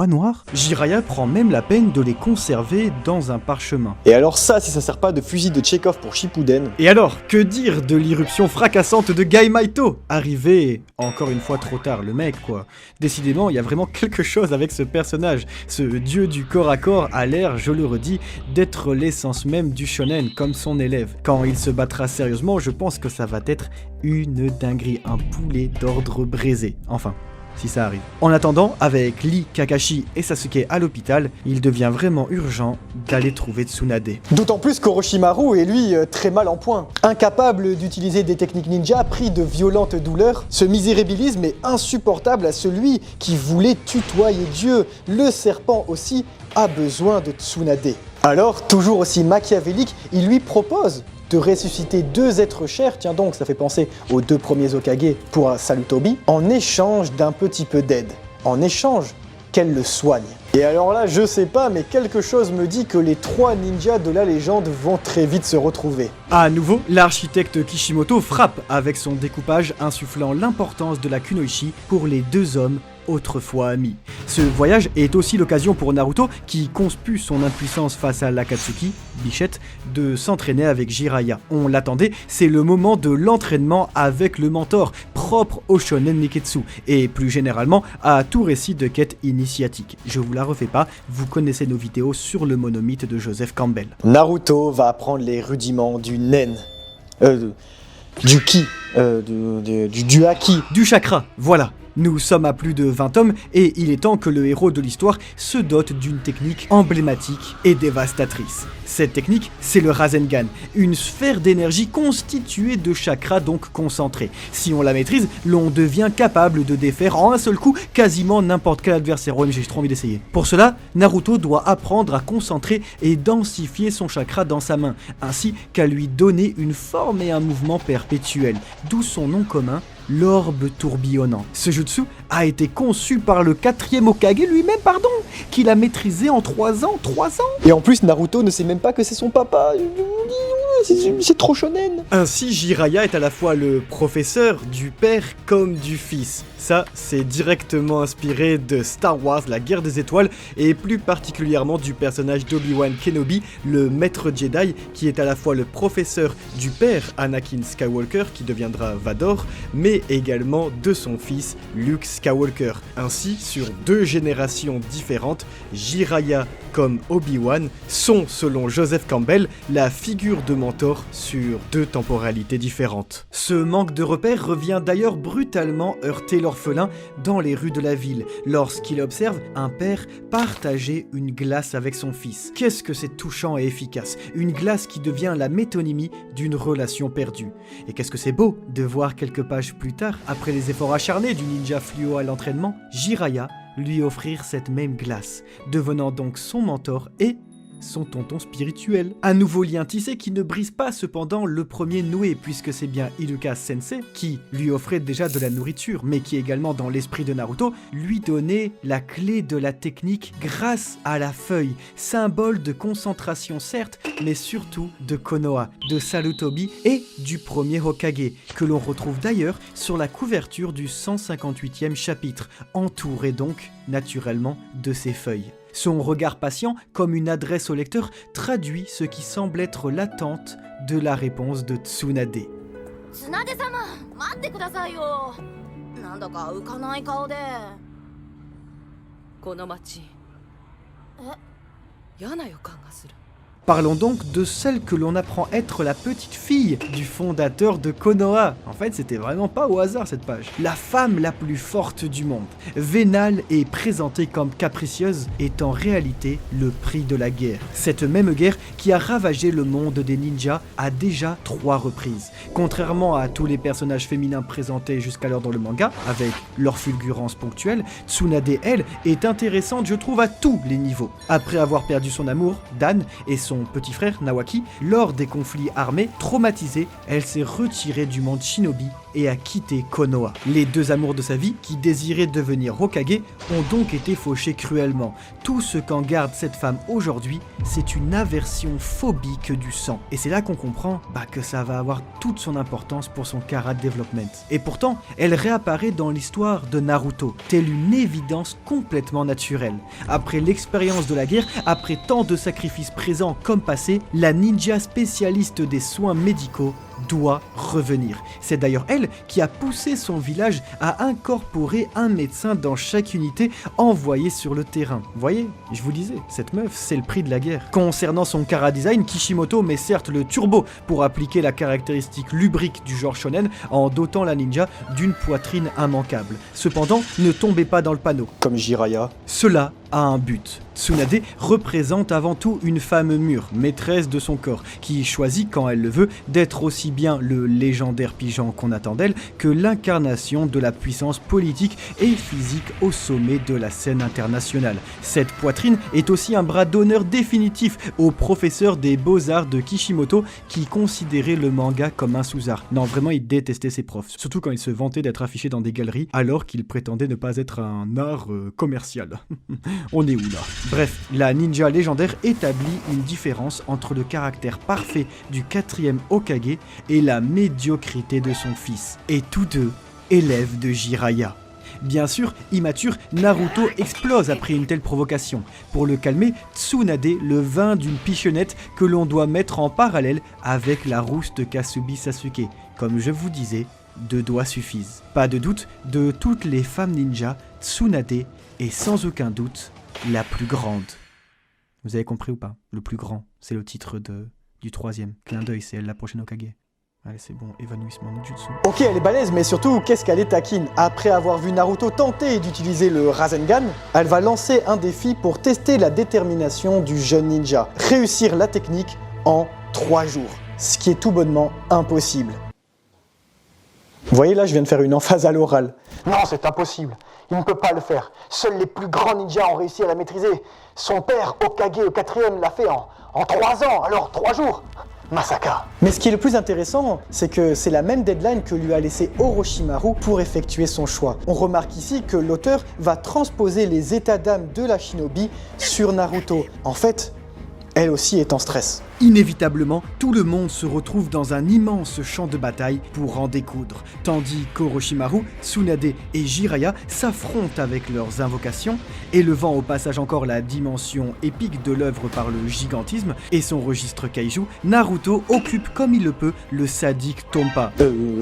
noir? Jiraiya prend même la peine de les conserver dans un parchemin. Et alors ça, si ça sert pas de fusil de Tchekhov pour Shippuden. Et alors, que dire de l'irruption fracassante de Gai-Maito? Arrivé encore une fois trop tard, le mec quoi. Décidément, il y a vraiment quelque chose avec ce personnage. Ce dieu du corps à corps a l'air, je le redis, d'être l'essence même du shonen, comme son élève. Quand il se battra sérieusement, je pense que ça va être une dinguerie, un poulet d'ordre braisé. Enfin, si ça arrive. En attendant, avec Lee, Kakashi et Sasuke à l'hôpital, il devient vraiment urgent d'aller trouver Tsunade. D'autant plus qu'Orochimaru est lui très mal en point. Incapable d'utiliser des techniques ninja, pris de violentes douleurs, ce misérabilisme est insupportable à celui qui voulait tutoyer Dieu. Le serpent aussi a besoin de Tsunade. Alors, toujours aussi machiavélique, il lui propose de ressusciter 2 êtres chers, tiens donc ça fait penser aux 2 premiers Hokage pour Sarutobi, en échange d'un petit peu d'aide, en échange qu'elle le soigne. Et alors là, je sais pas, mais quelque chose me dit que les 3 ninjas de la légende vont très vite se retrouver. À nouveau, l'architecte Kishimoto frappe avec son découpage insufflant l'importance de la kunoichi pour les 2 hommes autrefois amis. Ce voyage est aussi l'occasion pour Naruto, qui conspue son impuissance face à l'Akatsuki, Bichette, de s'entraîner avec Jiraiya. On l'attendait, c'est le moment de l'entraînement avec le mentor, propre au shonen Neketsu, et plus généralement à tout récit de quête initiatique. Je vous la refais pas, vous connaissez nos vidéos sur le monomythe de Joseph Campbell. Naruto va apprendre les rudiments du nen, du ki, du haki. Du chakra, voilà. Nous sommes à plus de 20 tomes et il est temps que le héros de l'histoire se dote d'une technique emblématique et dévastatrice. Cette technique, c'est le Rasengan, une sphère d'énergie constituée de chakras donc concentrés. Si on la maîtrise, l'on devient capable de défaire en un seul coup quasiment n'importe quel adversaire. Ouais, mais j'ai trop envie d'essayer. Pour cela, Naruto doit apprendre à concentrer et densifier son chakra dans sa main, ainsi qu'à lui donner une forme et un mouvement perpétuel, d'où son nom commun, l'orbe tourbillonnant. Ce jutsu a été conçu par le 4e Hokage lui-même, qu'il a maîtrisé en 3 ans. 3 ans. Et en plus, Naruto ne sait même pas que c'est son papa. C'est trop shonen. Ainsi, Jiraiya est à la fois le professeur du père comme du fils. Ça, c'est directement inspiré de Star Wars, la guerre des étoiles, et plus particulièrement du personnage d'Obi-Wan Kenobi, le maître Jedi, qui est à la fois le professeur du père Anakin Skywalker, qui deviendra Vador, mais également de son fils Luke Skywalker. Ainsi, sur 2 générations différentes, Jiraiya comme Obi-Wan sont, selon Joseph Campbell, la figure de mentor sur 2 temporalités différentes. Ce manque de repères revient d'ailleurs brutalement heurter l'orphelin dans les rues de la ville, lorsqu'il observe un père partager une glace avec son fils. Qu'est-ce que c'est touchant et efficace, une glace qui devient la métonymie d'une relation perdue. Et qu'est-ce que c'est beau de voir quelques pages plus tard, après les efforts acharnés du ninja fluo à l'entraînement, Jiraiya lui offrir cette même glace, devenant donc son mentor et son tonton spirituel. Un nouveau lien tissé qui ne brise pas cependant le premier noué, puisque c'est bien Iruka Sensei qui lui offrait déjà de la nourriture, mais qui également dans l'esprit de Naruto lui donnait la clé de la technique grâce à la feuille, symbole de concentration certes, mais surtout de Konoha, de Sarutobi et du premier Hokage, que l'on retrouve d'ailleurs sur la couverture du 158e chapitre, entouré donc naturellement de ces feuilles. Son regard patient, comme une adresse au lecteur, traduit ce qui semble être l'attente de la réponse de Tsunade. 様待ってくださいよなんだか浮かない顔でこの町嫌な予感がする Parlons donc de celle que l'on apprend être la petite fille du fondateur de Konoha. En fait, c'était vraiment pas au hasard cette page. La femme la plus forte du monde, vénale et présentée comme capricieuse, est en réalité le prix de la guerre. Cette même guerre qui a ravagé le monde des ninjas à déjà 3 reprises. Contrairement à tous les personnages féminins présentés jusqu'alors dans le manga, avec leur fulgurance ponctuelle, Tsunade, elle, est intéressante, je trouve, à tous les niveaux. Après avoir perdu son amour, Dan, et son petit frère Nawaki, lors des conflits armés, traumatisée, elle s'est retirée du monde shinobi et a quitté Konoha. Les 2 amours de sa vie, qui désiraient devenir Hokage, ont donc été fauchés cruellement. Tout ce qu'en garde cette femme aujourd'hui, c'est une aversion phobique du sang. Et c'est là qu'on comprend que ça va avoir toute son importance pour son Kara Development. Et pourtant, elle réapparaît dans l'histoire de Naruto, telle une évidence complètement naturelle. Après l'expérience de la guerre, après tant de sacrifices présents comme passés, la ninja spécialiste des soins médicaux doit revenir. C'est d'ailleurs elle qui a poussé son village à incorporer un médecin dans chaque unité envoyée sur le terrain. Vous voyez, je vous disais, cette meuf, c'est le prix de la guerre. Concernant son chara-design, Kishimoto met certes le turbo pour appliquer la caractéristique lubrique du genre shonen en dotant la ninja d'une poitrine immanquable. Cependant, ne tombez pas dans le panneau. Comme Jiraiya. Cela a un but. Tsunade représente avant tout une femme mûre, maîtresse de son corps, qui choisit, quand elle le veut, d'être aussi bien le légendaire pigeon qu'on attend d'elle que l'incarnation de la puissance politique et physique au sommet de la scène internationale. Cette poitrine est aussi un bras d'honneur définitif au professeur des beaux-arts de Kishimoto qui considérait le manga comme un sous-art. Non, vraiment, il détestait ses profs, surtout quand il se vantait d'être affiché dans des galeries alors qu'il prétendait ne pas être un art commercial. On est où là? Bref, la ninja légendaire établit une différence entre le caractère parfait du 4e Hokage et la médiocrité de son fils. Et tous deux élèves de Jiraiya. Bien sûr, immature, Naruto explose après une telle provocation. Pour le calmer, Tsunade le vainc d'une pichonnette que l'on doit mettre en parallèle avec la rouste Kasubi Sasuke. Comme je vous disais, 2 doigts suffisent. Pas de doute, de toutes les femmes ninja, Tsunade est sans aucun doute la plus grande. Vous avez compris ou pas? Le plus grand, c'est le titre du 3e. Clin d'œil, c'est elle la prochaine Hokage. Allez, c'est bon, évanouissement no jutsu. Ok, elle est balèze, mais surtout, qu'est-ce qu'elle est taquine. Après avoir vu Naruto tenter d'utiliser le Rasengan, elle va lancer un défi pour tester la détermination du jeune ninja. Réussir la technique en 3 jours. Ce qui est tout bonnement impossible. Vous voyez là, je viens de faire une emphase à l'oral. Non, c'est impossible. Il ne peut pas le faire. Seuls les plus grands ninjas ont réussi à la maîtriser. Son père, Hokage au 4e, l'a fait en 3 ans, alors 3 jours. Masaka. Mais ce qui est le plus intéressant, c'est que c'est la même deadline que lui a laissé Orochimaru pour effectuer son choix. On remarque ici que l'auteur va transposer les états d'âme de la shinobi sur Naruto. En fait, elle aussi est en stress. Inévitablement, tout le monde se retrouve dans un immense champ de bataille pour en découdre, tandis qu'Orochimaru, Tsunade et Jiraiya s'affrontent avec leurs invocations, élevant au passage encore la dimension épique de l'œuvre par le gigantisme et son registre kaiju. Naruto occupe comme il le peut le sadique Tompa.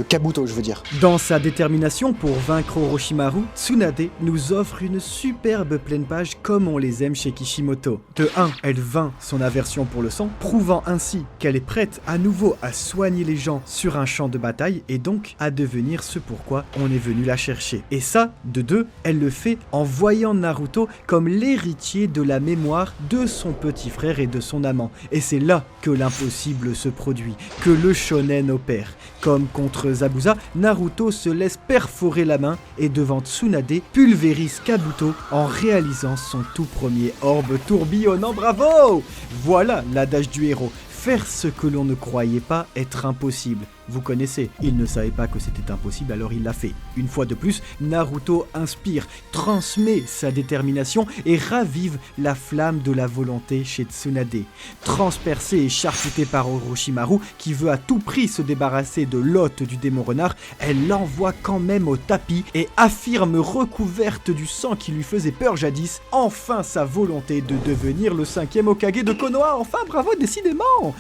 Kabuto, je veux dire. Dans sa détermination pour vaincre Orochimaru, Tsunade nous offre une superbe pleine page comme on les aime chez Kishimoto. De 1, elle vainc son aversion pour le sang, prouvant ainsi qu'elle est prête à nouveau à soigner les gens sur un champ de bataille et donc à devenir ce pourquoi on est venu la chercher. Et ça, de 2, elle le fait en voyant Naruto comme l'héritier de la mémoire de son petit frère et de son amant. Et c'est là que l'impossible se produit, que le shonen opère. Comme contre Zabuza, Naruto se laisse perforer la main et devant Tsunade, pulvérise Kabuto en réalisant son tout premier orbe tourbillonnant. Bravo! Voilà l'adage du héros. Faire ce que l'on ne croyait pas être impossible. Vous connaissez, il ne savait pas que c'était impossible, alors il l'a fait. Une fois de plus, Naruto inspire, transmet sa détermination et ravive la flamme de la volonté chez Tsunade. Transpercée et charcutée par Orochimaru, qui veut à tout prix se débarrasser de l'hôte du démon renard, elle l'envoie quand même au tapis et affirme, recouverte du sang qui lui faisait peur jadis, enfin sa volonté de devenir le 5e Hokage de Konoha. Enfin, bravo, décidément!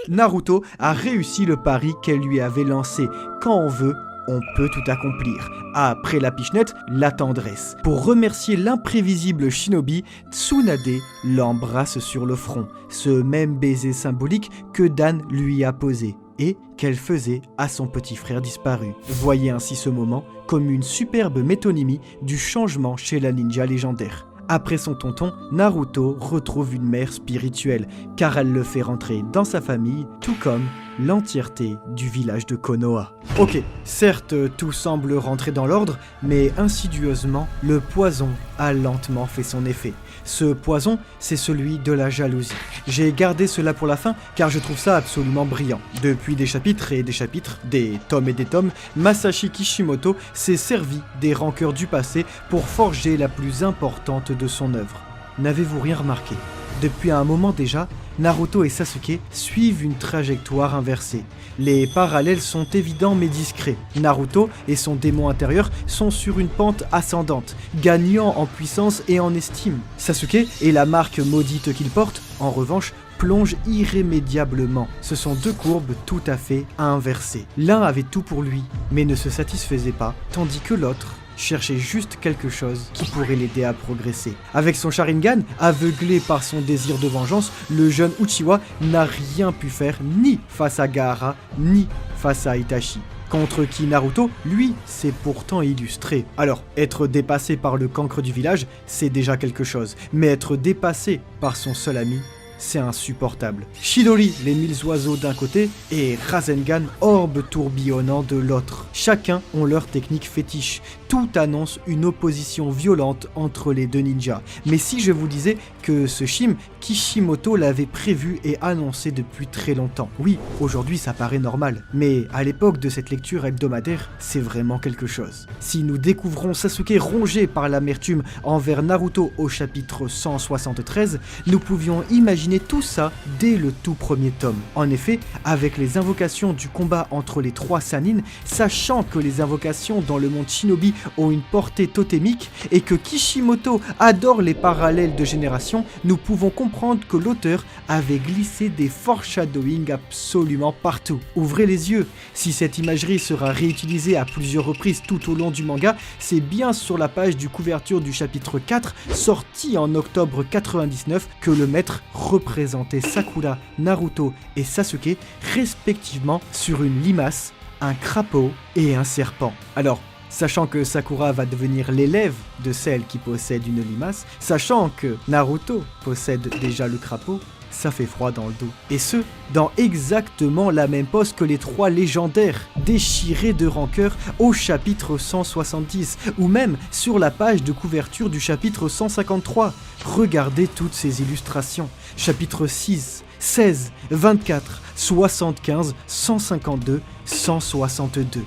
Naruto a réussi le pari qu'elle lui avait lancé. Quand on veut, on peut tout accomplir. Après la pichenette, la tendresse. Pour remercier l'imprévisible shinobi, Tsunade l'embrasse sur le front, ce même baiser symbolique que Dan lui a posé et qu'elle faisait à son petit frère disparu. Voyez ainsi ce moment comme une superbe métonymie du changement chez la ninja légendaire. Après son tonton, Naruto retrouve une mère spirituelle, car elle le fait rentrer dans sa famille, tout comme l'entièreté du village de Konoha. Ok, certes, tout semble rentrer dans l'ordre, mais insidieusement, le poison a lentement fait son effet. Ce poison, c'est celui de la jalousie. J'ai gardé cela pour la fin, car je trouve ça absolument brillant. Depuis des chapitres et des chapitres, des tomes et des tomes, Masashi Kishimoto s'est servi des rancœurs du passé pour forger la plus importante de son œuvre. N'avez-vous rien remarqué ? Depuis un moment déjà, Naruto et Sasuke suivent une trajectoire inversée. Les parallèles sont évidents mais discrets. Naruto et son démon intérieur sont sur une pente ascendante, gagnant en puissance et en estime. Sasuke et la marque maudite qu'il porte, en revanche, plonge irrémédiablement. Ce sont deux courbes tout à fait inversées. L'un avait tout pour lui, mais ne se satisfaisait pas, tandis que l'autre cherchait juste quelque chose qui pourrait l'aider à progresser. Avec son Sharingan, aveuglé par son désir de vengeance, le jeune Uchiwa n'a rien pu faire ni face à Gaara, ni face à Itachi. Contre qui Naruto, lui, s'est pourtant illustré. Alors, être dépassé par le cancre du village, c'est déjà quelque chose. Mais être dépassé par son seul ami, c'est insupportable. Chidori, les 1000 oiseaux d'un côté, et Rasengan, orbe tourbillonnant de l'autre. Chacun ont leur technique fétiche. Tout annonce une opposition violente entre les deux ninjas. Mais si je vous disais que ce Shim, Kishimoto l'avait prévu et annoncé depuis très longtemps. Oui, aujourd'hui ça paraît normal, mais à l'époque de cette lecture hebdomadaire, c'est vraiment quelque chose. Si nous découvrons Sasuke rongé par l'amertume envers Naruto au chapitre 173, nous pouvions imaginer tout ça dès le tout premier tome. En effet, avec les invocations du combat entre les trois Sannin, sachant que les invocations dans le monde Shinobi ont une portée totémique et que Kishimoto adore les parallèles de génération, nous pouvons comprendre que l'auteur avait glissé des foreshadowing absolument partout. Ouvrez les yeux, si cette imagerie sera réutilisée à plusieurs reprises tout au long du manga, c'est bien sur la page du couverture du chapitre 4, sorti en octobre 99, que le maître représentait Sakura, Naruto et Sasuke, respectivement sur une limace, un crapaud et un serpent. Alors, sachant que Sakura va devenir l'élève de celle qui possède une limace, sachant que Naruto possède déjà le crapaud, ça fait froid dans le dos. Et ce, dans exactement la même pose que les trois légendaires, déchirés de rancœur au chapitre 170, ou même sur la page de couverture du chapitre 153. Regardez toutes ces illustrations. Chapitre 6, 16, 24, 75, 152, 162.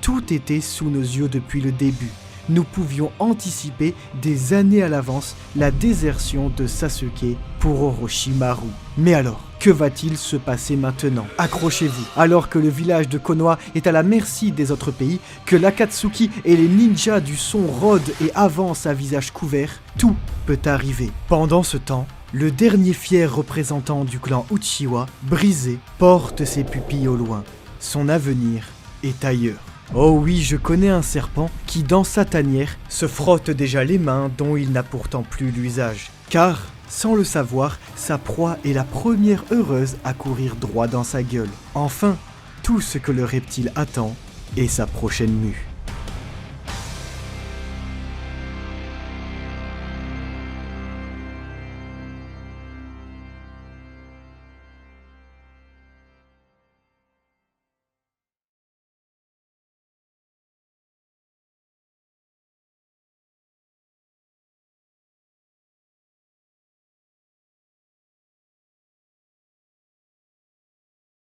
Tout était sous nos yeux depuis le début. Nous pouvions anticiper des années à l'avance la désertion de Sasuke pour Orochimaru. Mais alors, que va-t-il se passer maintenant? Accrochez-vous. Alors que le village de Konoha est à la merci des autres pays, que l'Akatsuki et les ninjas du son rôdent et avancent à visage couvert, tout peut arriver. Pendant ce temps, le dernier fier représentant du clan Uchiwa, brisé, porte ses pupilles au loin. Son avenir est ailleurs. Oh oui, je connais un serpent qui, dans sa tanière, se frotte déjà les mains dont il n'a pourtant plus l'usage. Car, sans le savoir, sa proie est la première heureuse à courir droit dans sa gueule. Enfin, tout ce que le reptile attend est sa prochaine mue.